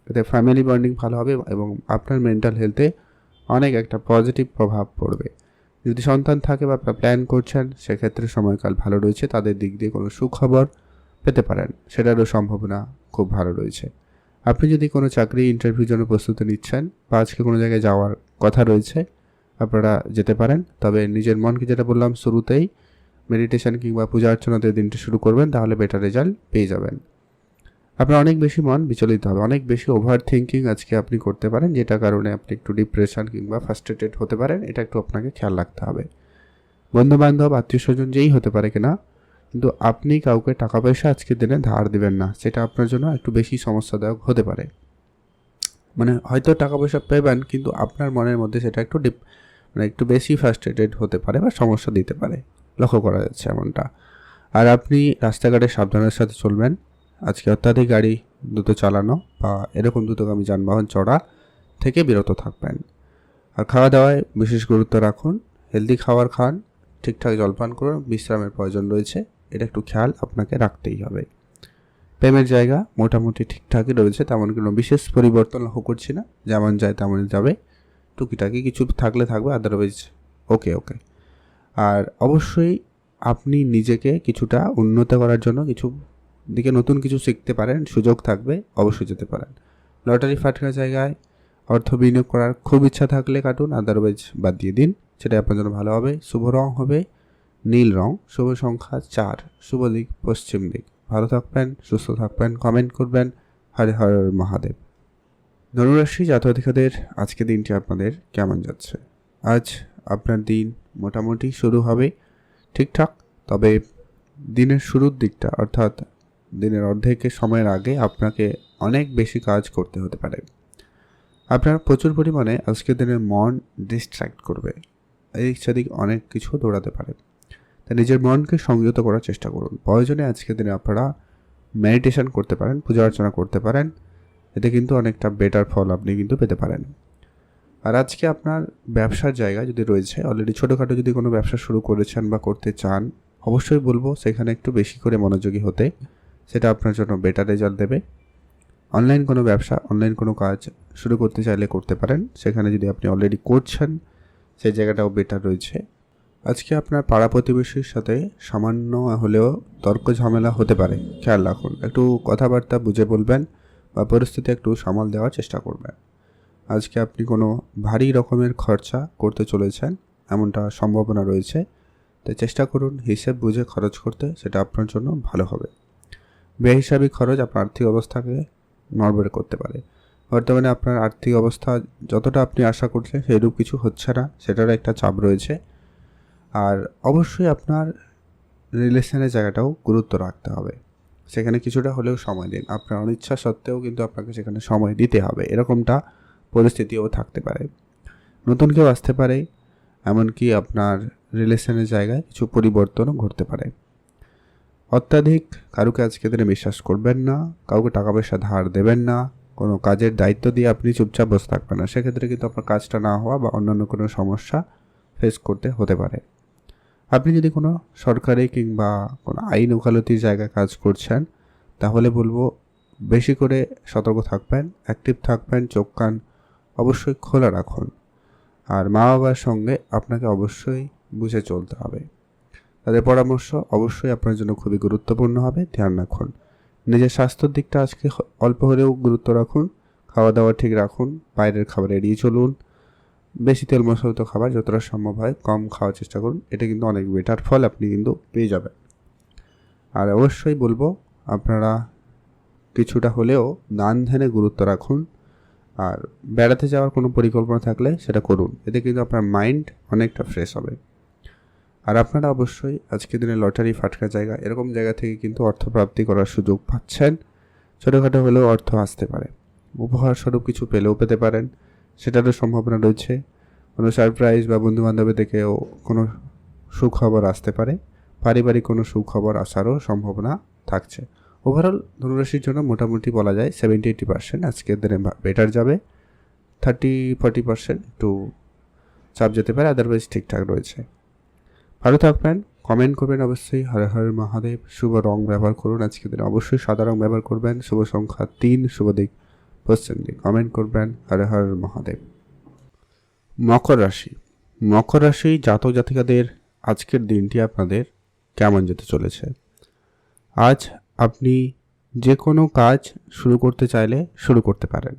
S1: এতে ফ্যামিলি বন্ডিং ভালো হবে এবং আপনার মেন্টাল হেলথে অনেক একটা পজিটিভ প্রভাব পড়বে। যদি সন্তান থাকে বা প্ল্যান করছেন, সেক্ষেত্রে সময়কাল ভালো রয়েছে, তাদের দিক দিয়ে কোনো সুখবর পেতে পারেন, সেটারও সম্ভাবনা খুব ভালো রয়েছে। আপনি যদি কোনো চাকরি ইন্টারভিউর জন্য প্রস্তুতি নিচ্ছেন বা আজকে কোনো জায়গায় যাওয়ার কথা রয়েছে, আপনারা যেতে পারেন। তবে নিজের মনকে, যেটা বললাম শুরুতেই, মেডিটেশন কিংবা পূজা অর্চনাতে দিনটা শুরু করবেন, তাহলে বেটার রেজাল্ট পেয়ে যাবেন। আপনার অনেক বেশি মন বিচলিত হবে, অনেক বেশি ওভার থিঙ্কিং আজকে আপনি করতে পারেন, যেটা কারণে আপনি একটু ডিপ্রেশন কিংবা ফ্রাস্ট্রেটেড হতে পারেন। এটা একটু আপনাকে খেয়াল রাখতে হবে। বন্ধুবান্ধব, আত্মীয় স্বজন যেই হতে পারে কিনা, কিন্তু আপনি কাউকে টাকা পয়সা আজকের দিনে ধার দেবেন না, সেটা আপনার জন্য একটু বেশি সমস্যাদায়ক হতে পারে। মানে হয়তো টাকা পয়সা পেবেন, কিন্তু আপনার মনের মধ্যে সেটা একটু বেশি ফ্রাস্ট্রেটেড হতে পারে বা সমস্যা দিতে পারে, লক্ষ্য করা যাচ্ছে এমনটা। আর আপনি রাস্তাঘাটে সাবধানের সাথে চলবেন। আজকে অত্যাধিক গাড়ি দ্রুত চালানো বা এরকম দ্রুতগামী যানবাহন চড়া থেকে বিরত থাকবেন। আর খাওয়া দাওয়ায় বিশেষ গুরুত্ব রাখুন, হেলদি খাবার খান, ঠিকঠাক জলপান করুন, বিশ্রামের প্রয়োজন রয়েছে, এটা একটু খেয়াল আপনাকে রাখতেই হবে। প্রেমের জায়গা মোটামুটি ঠিকঠাকই রয়েছে, তেমন কোনো বিশেষ পরিবর্তন লক্ষ্য করছি না, যেমন যায় তেমনই যাবে। টুকিটাকি কিছু থাকলে থাকবে, আদারওয়াইজ ওকে। আর অবশ্যই আপনি নিজেকে কিছুটা উন্নত করার জন্য কিছু দিকে নতুন কিছু শিখতে পারেন, সুযোগ থাকবে, অবশ্যই যেতে পারেন। লটারি ফাটকা জায়গায় অর্থ বিনিয়োগ করার খুব ইচ্ছা থাকলে কাটুন, আদারওয়াইজ বাদ দিয়ে দিন, সেটাই আপনার জন্য ভালো হবে। শুভ রং হবে নীল রং, শুভ সংখ্যা 4, শুভ দিক পশ্চিম দিক। ভালো থাকবেন, সুস্থ থাকবেন, কমেন্ট করবেন। হর হর মহাদেব। ধনুরাশি জাতক-জাতিকাদের আজকে দিনটি আপনাদের কেমন যাচ্ছে? আজ আপনার দিন মোটামুটি শুরু হবে ঠিকঠাক, তবে দিনের শুরুর দিকটা অর্থাৎ দিনের অর্ধেকের সময়ের আগে আপনাকে অনেক বেশি কাজ করতে হতে পারে। আপনার প্রচুর পরিমাণে আজকের দিনের মন ডিস্ট্র্যাক্ট করবে, এদিক সেদিক অনেক কিছু দৌড়াতে পারে, তাই নিজের মনকে সংযত করার চেষ্টা করুন। প্রয়োজনে আজকের দিনে আপনারা মেডিটেশন করতে পারেন, পূজা অর্চনা করতে পারেন, এতে কিন্তু অনেকটা বেটার ফল আপনি কিন্তু পেতে পারেন। আর আজকে আপনার ব্যবসার জায়গা যদি রয়েছে, অলরেডি ছোটোখাটো যদি কোনো ব্যবসা শুরু করেছেন বা করতে চান, অবশ্যই বলবো সেখানে একটু বেশি করে মনোযোগী হতে, সেটা আপনার জন্য বেটার রেজাল্ট দেবে। অনলাইন কোনো ব্যবসা, অনলাইন কোনো কাজ শুরু করতে চাইলে করতে পারেন, সেখানে যদি আপনি অলরেডি করছেন সেই জায়গাটাও বেটার রয়েছে। আজকে আপনার পাড়া প্রতিবেশীর সাথে সামান্য হলেও তর্ক ঝামেলা হতে পারে, খেয়াল রাখুন। একটু কথাবার্তা বুঝে বলবেন বা পরিস্থিতি একটু সামাল দেওয়ার চেষ্টা করবেন। আজকে আপনি কোনো ভারী রকমের খরচা করতে চলেছেন, এমনটা সম্ভাবনা রয়েছে, তাই চেষ্টা করুন হিসেব বুঝে খরচ করতে, সেটা আপনার জন্য ভালো হবে। বেহিসাবি খরচ আপনার আর্থিক অবস্থাকে নড়বড়ে করতে পারে। বর্তমানে আপনার আর্থিক অবস্থা যতটা আপনি আশা করছেন সেইরূপ কিছু হচ্ছে না, সেটারও একটা চাপ রয়েছে। আর অবশ্যই আপনার রিলেশনের জায়গাটাও গুরুত্ব রাখতে হবে, সেখানে কিছুটা হলেও সময় দিন। আপনার অনিচ্ছা সত্ত্বেও কিন্তু আপনাকে সেখানে সময় দিতে হবে, এরকমটা পরিস্থিতিও থাকতে পারে। নতুন কেউ আসতে পারে, এমনকি আপনার রিলেশনের জায়গায় কিছু পরিবর্তনও ঘটতে পারে। অত্যাধিক কারুকে আজকে দিনে বিশ্বাস করবেন না, কাউকে টাকা পয়সা ধার দেবেন না, কোনো কাজের দায়িত্ব দিয়ে আপনি চুপচাপ বসে থাকবেন না, সেক্ষেত্রে কিন্তু আপনার কাজটা না হওয়া বা অন্যান্য কোনো সমস্যা ফেস করতে হতে পারে। আপনি যদি কোনো সরকারি কিংবা কোনো আইন ওকালতির জায়গায় কাজ করছেন, তাহলে বলবো বেশি করে সতর্ক থাকবেন, অ্যাক্টিভ থাকবেন, চোখ কান অবশ্যই খোলা রাখুন। আর মা বাবার সঙ্গে আপনাকে অবশ্যই বুঝে চলতে হবে, তাদের পরামর্শ অবশ্যই আপনার জন্য খুবই গুরুত্বপূর্ণ হবে, ধ্যান রাখুন। নিজের স্বাস্থ্যের দিকটা আজকে অল্প হলেও গুরুত্ব রাখুন, খাওয়া দাওয়া ঠিক রাখুন, বাইরের খাবার এড়িয়ে চলুন, বেশি তেল মশলাযুক্ত খাবার যতটা সম্ভব হয় কম খাওয়ার চেষ্টা করুন, এটা কিন্তু অনেক বেটার ফল আপনি কিন্তু পেয়ে যাবেন। আর অবশ্যই বলবো আপনারা কিছুটা হলেও দান ধ্যানে গুরুত্ব রাখুন, আর বেড়াতে যাওয়ার কোনো পরিকল্পনা থাকলে সেটা করুন, এতে কিন্তু আপনার মাইন্ড অনেকটা ফ্রেশ হবে। আর আপনারা অবশ্যই আজকের দিনে লটারি, ফাটকা জায়গা, এরকম জায়গা থেকে কিন্তু অর্থপ্রাপ্তি করার সুযোগ পাচ্ছেন। ছোটোখাটো হলেও অর্থ আসতে পারে, উপহার স্বরূপ কিছু পেলেও পেতে পারেন, সেটারও সম্ভাবনা রয়েছে। কোনো সারপ্রাইজ বা বন্ধুবান্ধবের থেকেও কোনো সুখবর আসতে পারে, পারিবারিক কোনো সুখবর আসারও সম্ভাবনা থাকছে। ওভারঅল ধনুরাশির জন্য মোটামুটি বলা যায় 70-80% আজকের দিনে বেটার যাবে, 30-40% একটু চাপ যেতে পারে, আদারওয়াইজ ঠিকঠাক রয়েছে। ভালো থাকবেন, কমেন্ট করবেন অবশ্যই। হর হর মহাদেব। শুভ রং ব্যবহার করুন আজকের দিনে, অবশ্যই সাদা রং ব্যবহার করবেন। শুভ সংখ্যা 3, শুভ দিক পশ্চিম দিক। কমেন্ট করবেন। হর হর মহাদেব। মকর রাশি। মকর রাশি জাতক জাতিকাদের আজকের দিনটি আপনাদের কেমন যেতে চলেছে? আজ আপনি যে কোনো কাজ শুরু করতে চাইলে শুরু করতে পারেন।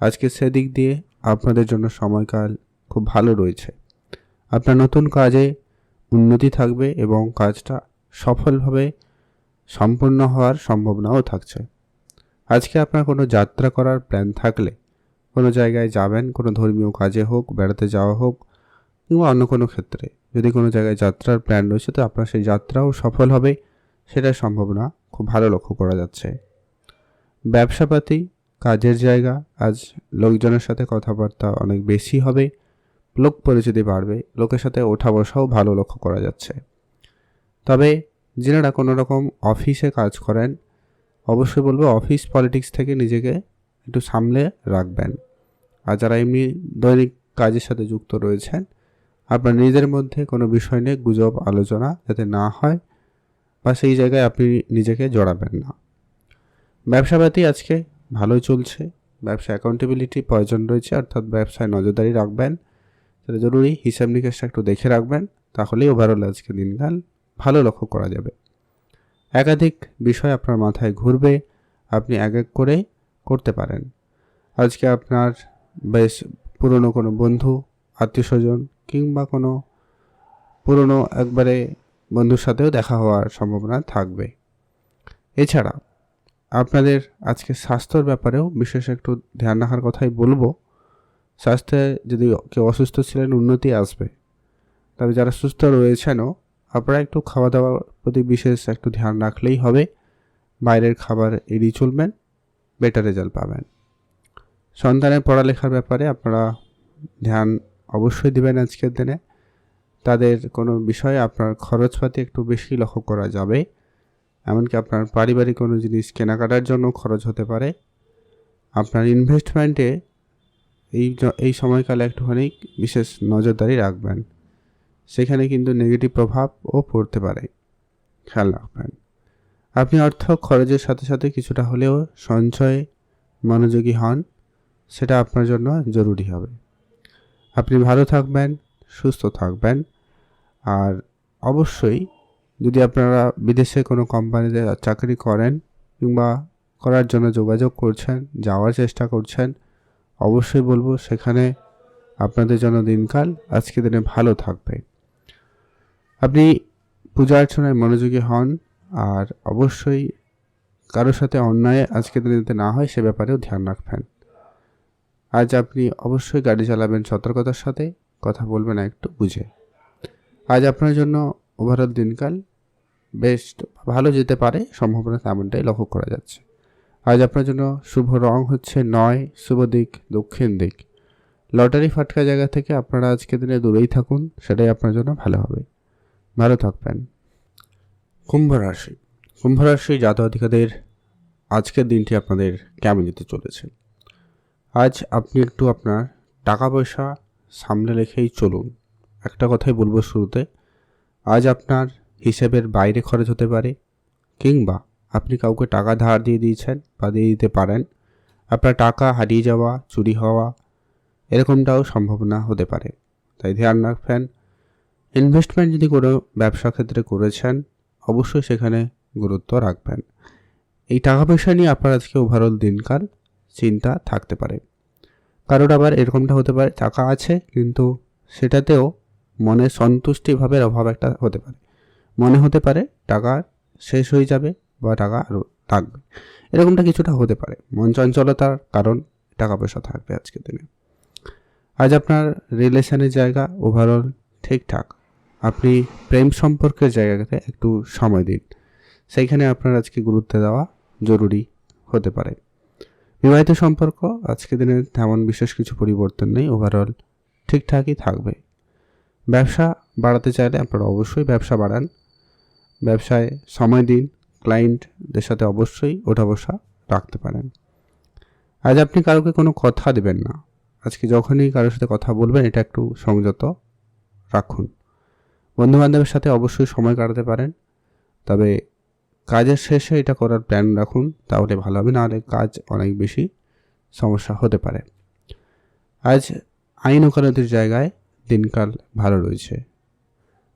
S1: আজকে সেদিক দিয়ে আপনাদের জন্য সময়কাল খুব ভালো রয়েছে। আপনার নতুন কাজে উন্নতি থাকবে এবং কাজটা সফলভাবে সম্পন্ন হওয়ার সম্ভাবনাও থাকছে। আজকে আপনার কোনো যাত্রা করার প্ল্যান থাকলে, কোনো জায়গায় যাবেন, কোনো ধর্মীয় কাজে হোক, বেড়াতে যাওয়া হোক, কিংবা অন্য কোনো ক্ষেত্রে যদি কোনো জায়গায় যাত্রার প্ল্যান রয়েছে, তো আপনার সেই যাত্রাও সফল হবে, সেটার সম্ভাবনা খুব ভালো লক্ষ্য করা যাচ্ছে। ব্যবসাপাতি, কাজের জায়গা, আজ লোকজনের সাথে কথাবার্তা অনেক বেশি হবে, লোক পরিচিতি বাড়বে, লোকের সাথে ওঠা বসাও ভালো লক্ষ্য করা যাচ্ছে। তবে যারা কোনো রকম অফিসে কাজ করেন, অবশ্যই বলবো অফিস পলিটিক্স থেকে নিজেকে একটু সামলে রাখবেন। আর যারা এমনি দৈনিক কাজের সাথে যুক্ত রয়েছেন, আপনার নিজেদের মধ্যে কোনো বিষয় নিয়ে গুজব আলোচনা যাতে না হয়, বা সেই জায়গায় আপনি নিজেকে জড়াবেন না। ব্যবসাপাতি আজকে ভালোই চলছে, ব্যবসা অ্যাকাউন্টেবিলিটি প্রয়োজন রয়েছে, অর্থাৎ ব্যবসায় নজরদারি রাখবেন, সেটা জরুরি। হিসাব নিকাশটা একটু দেখে রাখবেন, তাহলেই ওভারঅল আজকে দিনকাল ভালো লক্ষ্য করা যাবে। একাধিক বিষয় আপনার মাথায় ঘুরবে, আপনি এক এক করে করতে পারেন। আজকে আপনার বেশ পুরনো কোনো বন্ধু, আত্মীয় স্বজন কিংবা কোনো পুরনো একবারে বন্ধুর সাথেও দেখা হওয়ার সম্ভাবনা থাকবে। এছাড়া আপনাদের আজকে স্বাস্থ্যর ব্যাপারেও বিশেষ একটু ধ্যান রাখার কথাই বলবো। স্বাস্থ্যে যদি কেউ অসুস্থ ছিলেন, উন্নতি আসবে। তবে যারা সুস্থ রয়েছেনও, আপনারা একটু খাওয়া দাওয়ার প্রতি বিশেষ একটু ধ্যান রাখলেই হবে। বাইরের খাবার এড়িয়ে চলবেন, বেটার রেজাল্ট পাবেন। সন্তানের পড়ালেখার ব্যাপারে আপনারা ধ্যান অবশ্যই দেবেন আজকের দিনে। তাদের কোনো বিষয়ে আপনার খরচপাতি একটু বেশি লক্ষ্য করা যাবে, এমনকি আপনার পারিবারিক কোনো জিনিস কেনাকাটার জন্য খরচ হতে পারে। আপনার ইনভেস্টমেন্টে এই সময়কালে একটুখানি বিশেষ নজরদারি রাখবেন, সেখানে কিন্তু নেগেটিভ প্রভাবও পড়তে পারে, খেয়াল রাখবেন। আপনি অর্থ খরচের সাথে সাথে কিছুটা হলেও সঞ্চয়ে মনোযোগী হন, সেটা আপনার জন্য জরুরি হবে। আপনি ভালো থাকবেন, সুস্থ থাকবেন। আর অবশ্যই যদি আপনারা বিদেশে কোনো কোম্পানিতে চাকরি করেন কিংবা করার জন্য যোগাযোগ করছেন, যাওয়ার চেষ্টা করছেন, অবশ্যই বলবো সেখানে আপনাদের জন্য দিনকাল আজকে দিনে ভালো থাকবে। আপনি পূজা অর্চনায় মনোযোগী হন, আর অবশ্যই কারোর সাথে অন্যায় আজকের দিনে যাতে না হয় সে ব্যাপারেও ধ্যান রাখবেন। আজ আপনি অবশ্যই গাড়ি চালাবেন সতর্কতার সাথে, কথা বলবেন একটু বুঝে। আজ আপনার জন্য ওভারঅল দিনকাল বেশ ভালো যেতে পারে, সম্ভাবনা তেমনটাই লক্ষ্য করা যাচ্ছে। আজ আপনার জন্য শুভ রং হচ্ছে 9, শুভ দিক দক্ষিণ দিক। লটারি ফাটকা জায়গা থেকে আপনারা আজকের দিনে দূরেই থাকুন, সেটাই আপনার জন্য ভালো হবে। ভালো থাকবেন। কুম্ভ রাশি। কুম্ভ রাশি জাতক-জাতিকাদের আজকের দিনটি আপনাদের কেমন যেতে চলেছে? আজ আপনি একটু আপনার টাকা পয়সা সামনে রেখেই চলুন। একটা কথাই বলবো শুরুতে, আজ আপনার হিসেবের বাইরে খরচ হতে পারে, কিংবা আপনি কাউকে টাকা ধার দিয়ে দিয়েছেন বা দিয়ে দিতে পারেন, আপনার টাকা হারিয়ে যাওয়া, চুরি হওয়া এরকমটাও সম্ভাবনা হতে পারে। তাই ধ্যান রাখবেন। ইনভেস্টমেন্ট যদি কোনো ব্যবসা ক্ষেত্রে করেছেন, অবশ্যই সেখানে গুরুত্ব রাখবেন। এই টাকা পয়সা নিয়ে আপনার আজকে ওভারঅল দিনকাল চিন্তা থাকতে পারে। কারোর আবার এরকমটা হতে পারে, টাকা আছে কিন্তু সেটাতেও মনে সন্তুষ্টিভাবের অভাব একটা হতে পারে। মনে হতে পারে টাকা শেষ হয়ে যাবে বা টাকা আরও থাকবে, এরকমটা কিছুটা হতে পারে। মন চঞ্চলতার কারণ টাকা পয়সা থাকবে আজকের দিনে। আজ আপনার রিলেশনের জায়গা ওভারঅল ঠিকঠাক। আপনি প্রেম সম্পর্কের জায়গাতে একটু সময় দিন, সেইখানে আপনার আজকে গুরুত্ব দেওয়া জরুরি হতে পারে। বিবাহিত সম্পর্ক আজকের দিনে তেমন বিশেষ কিছু পরিবর্তন নেই, ওভারঅল ঠিকঠাকই থাকবে। ব্যবসা বাড়াতে চাইলে আপনারা অবশ্যই ব্যবসা বাড়ান, ব্যবসায় সময় দিন, ক্লায়েন্টদের সাথে অবশ্যই ওঠা বসা রাখতে পারেন। আজ আপনি কারোকে কোনো কথা দেবেন না। আজকে যখনই কারোর সাথে কথা বলবেন এটা একটু সংযত রাখুন। বন্ধুবান্ধবের সাথে অবশ্যই সময় কাটাতে পারেন, তবে কাজের শেষে এটা করার প্ল্যান রাখুন, তাহলে ভালো হবে, নাহলে কাজ অনেক বেশি সমস্যা হতে পারে। আজ আইন ওকালতির জায়গায় দিনকাল ভালো রয়েছে,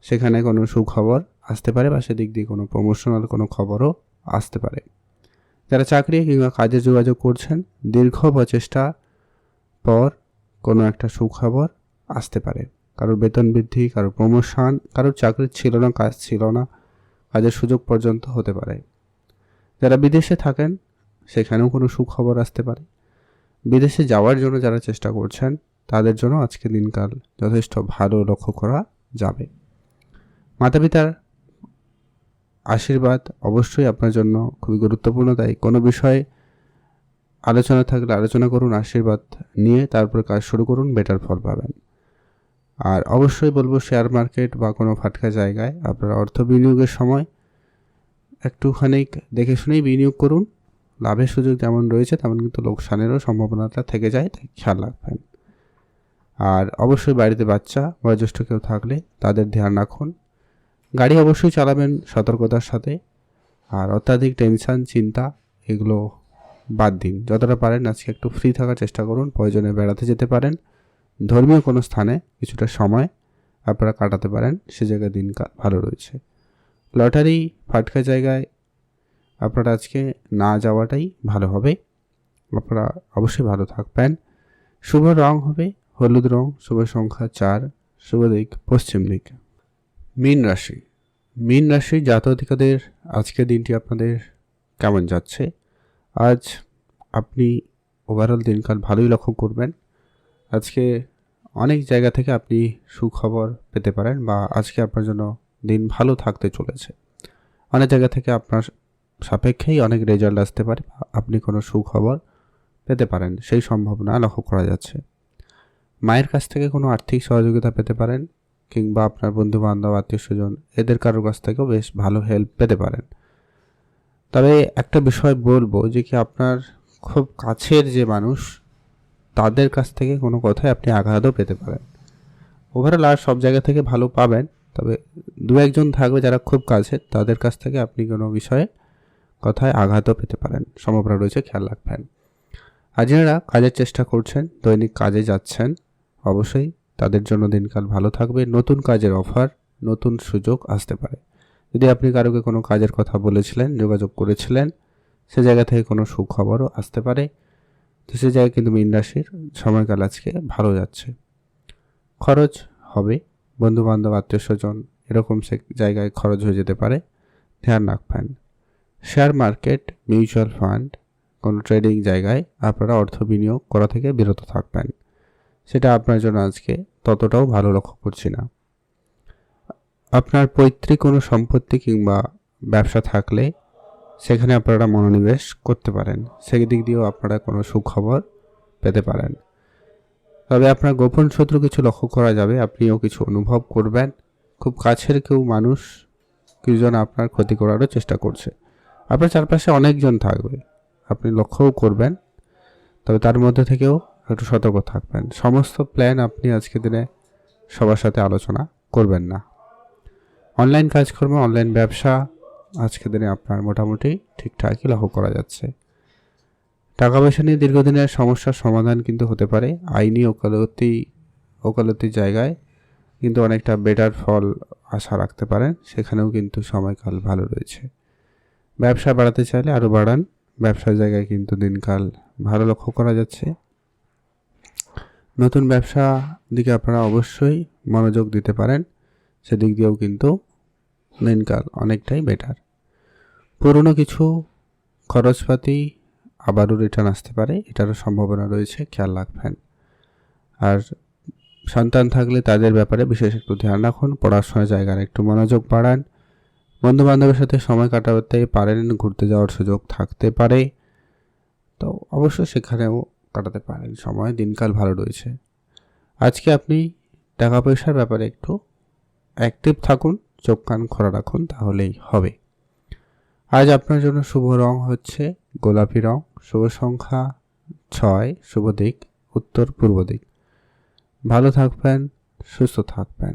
S1: সেখানে কোনো সুখবর আসতে পারে বা সেদিক দিয়ে কোনো প্রমোশনাল কোনো খবরও আসতে পারে। যারা চাকরি কিংবা কাজে যোগাযোগ করছেন, দীর্ঘ প্রচেষ্টা পর কোনো একটা সুখবর আসতে পারে। কারোর বেতন বৃদ্ধি, কারোর প্রমোশন, কারোর চাকরি ছিল না, কাজ ছিল না, কাজের সুযোগ পর্যন্ত হতে পারে। যারা বিদেশে থাকেন সেখানেও কোনো সুখবর আসতে পারে। বিদেশে যাওয়ার জন্য যারা চেষ্টা করছেন তাদের জন্য আজকে দিনকাল যথেষ্ট ভালো লক্ষ্য করা যাবে। মাতা পিতার আশীর্বাদ অবশ্যই আপনার জন্য খুবই গুরুত্বপূর্ণ, তাই কোনো বিষয়ে আলোচনা থাকলে আলোচনা করুন, আশীর্বাদ নিয়ে তারপর কাজ শুরু করুন, বেটার ফল পাবেন। আর অবশ্যই বলবো শেয়ার মার্কেট বা কোনো ফাটকা জায়গায় আপনারা অর্থ বিনিয়োগের সময় একটুখানি দেখে শুনেই বিনিয়োগ করুন। লাভের সুযোগ যেমন রয়েছে তেমন কিন্তু লোকসানেরও সম্ভাবনাটা থেকে যায়, তাই খেয়াল রাখবেন। আর অবশ্যই বাড়িতে বাচ্চা বয়োজ্যেষ্ঠ কেউ থাকলে তাদের ধ্যান রাখুন। গাড়ি অবশ্যই চালাবেন সতর্কতার সাথে, আর অত্যাধিক টেনশন চিন্তা এগুলো বাদ দিন। যতটা পারেন আজকে একটু ফ্রি থাকার চেষ্টা করুন। প্রয়োজনে বেড়াতে যেতে পারেন, ধর্মীয় কোনো স্থানে কিছুটা সময় আপনারা কাটাতে পারেন, সে জায়গায় দিনকাল ভালো রয়েছে। লটারি ফাটকা জায়গায় আপনারা আজকে না যাওয়াটাই ভালো হবে। আপনারা অবশ্যই ভালো থাকবেন। শুভ রং হবে হলুদ রং, শুভ সংখ্যা 4, শুভ দিক পশ্চিম দিক। মীন রাশি। মীন রাশি জাতক-জাতিকাদের আজকের দিনটি আপনাদের কেমন যাচ্ছে? আজ আপনি ওভারঅল দিনকাল ভালোই লক্ষ্য করবেন। আজকে অনেক জায়গা থেকে আপনি সুখবর পেতে পারেন, বা আজকে আপনার জন্য দিন ভালো থাকতে চলেছে। অনেক জায়গা থেকে আপনার সাপেক্ষেই অনেক রেজাল্ট আসতে পারে, বা আপনি কোনো সুখবর পেতে পারেন, সেই সম্ভাবনা লক্ষ্য করা যাচ্ছে। মায়ের কাছ থেকে কোনো আর্থিক সহযোগিতা পেতে পারেন, কিংবা আপনার বন্ধু বান্ধব আত্মীয় স্বজন এদের কারোর কাছ থেকেও বেশ ভালো হেল্প পেতে পারেন। তবে একটা বিষয় বলবো যে কি আপনার খুব কাছের যে মানুষ তাদের কাছ থেকে কোনো কথায় আপনি আঘাতও পেতে পারেন। ওভারঅল আর সব জায়গা থেকে ভালো পাবেন, তবে দু একজন থাকবে যারা খুব কাছের, তাদের কাছ থেকে আপনি কোনো বিষয়ে কথায় আঘাতও পেতে পারেন, সম্ভাবনা রয়েছে, খেয়াল রাখবেন। আর যারা কাজের চেষ্টা করছেন, দৈনিক কাজে যাচ্ছেন, অবশ্যই তাদের জন্য দিনকাল ভালো থাকবে। নতুন কাজের অফার, নতুন সুযোগ আসতে পারে। যদি আপনি কারোকে কোনো কাজের কথা বলেছিলেন, যোগাযোগ করেছিলেন, সে জায়গা থেকে কোনো সুখবরও আসতে পারে। তো সে জায়গায় কিন্তু মীন রাশির সময়কাল আজকে ভালো যাচ্ছে। খরচ হবে, বন্ধুবান্ধব আত্মীয় স্বজন এরকম জায়গায় খরচ হয়ে যেতে পারে, ধ্যান রাখবেন। শেয়ার মার্কেট, মিউচুয়াল ফান্ড, কোনো ট্রেডিং জায়গায় আপনারা অর্থ বিনিয়োগ করা থেকে বিরত থাকবেন। সেটা আপনার জন্য আজকে ততটাও ভালো লক্ষ্য করছি না। আপনার পৈতৃক কোনো সম্পত্তি কিংবা ব্যবসা থাকলে সেখানে আপনারা মনোনিবেশ করতে পারেন, সেই দিক দিয়েও আপনারা কোনো সুখবর পেতে পারেন। তবে আপনার গোপন শত্রু কিছু লক্ষ্য করা যাবে, আপনিও কিছু অনুভব করবেন। খুব কাছের কেউ মানুষ কিছুজন আপনার ক্ষতি করারও চেষ্টা করছে। আপনার চারপাশে অনেকজন থাকবে, আপনি লক্ষ্যও করবেন, তবে তার মধ্যে থেকেও একটু সতর্ক থাকবেন। সমস্ত প্ল্যান আপনি আজকে দিনে সবার সাথে আলোচনা করবেন না। অনলাইন কাজকর্ম, অনলাইন ব্যবসা আজকে দিনে আপনার মোটামুটি ঠিকঠাকই লক্ষ্য করা যাচ্ছে। টাকা পয়সা নিয়ে দীর্ঘদিনের সমস্যার সমাধান কিন্তু হতে পারে। আইনি ওকালতির জায়গায় কিন্তু অনেকটা বেটার ফল আশা রাখতে পারেন, সেখানেও কিন্তু সময়কাল ভালো রয়েছে। ব্যবসা বাড়াতে চাইলে আরও বাড়ান, ব্যবসার জায়গায় কিন্তু দিনকাল ভালো লক্ষ্য করা যাচ্ছে। নতুন ব্যবসা দিকে আপনারা অবশ্যই মনোযোগ দিতে পারেন, সেদিক দিয়েও কিন্তু দিনকাল অনেকটাই বেটার। পুরনো কিছু খরচপাতি আবারও রিটার্ন আসতে পারে, এটারও সম্ভাবনা রয়েছে, খেয়াল রাখবেন। আর সন্তান থাকলে তাদের ব্যাপারে বিশেষ একটু ধ্যান রাখুন। পড়াশোনার জায়গায় একটু মনোযোগ বাড়ান। বন্ধু বান্ধবের সাথে সময় কাটাতে পারেন, ঘুরতে যাওয়ার সুযোগ থাকতে পারে, তো অবশ্যই সেখানেও কাটাতে পারেন সময়, দিনকাল ভালো রয়েছে। আজকে আপনি টাকা পয়সার ব্যাপারে একটু অ্যাক্টিভ থাকুন, চোখ কান খোলা রাখুন, তাহলেই হবে। আজ আপনার জন্য শুভ রং হচ্ছে গোলাপি রং, শুভ সংখ্যা 6, শুভ দিক উত্তর পূর্ব দিক। ভালো থাকবেন, সুস্থ থাকবেন।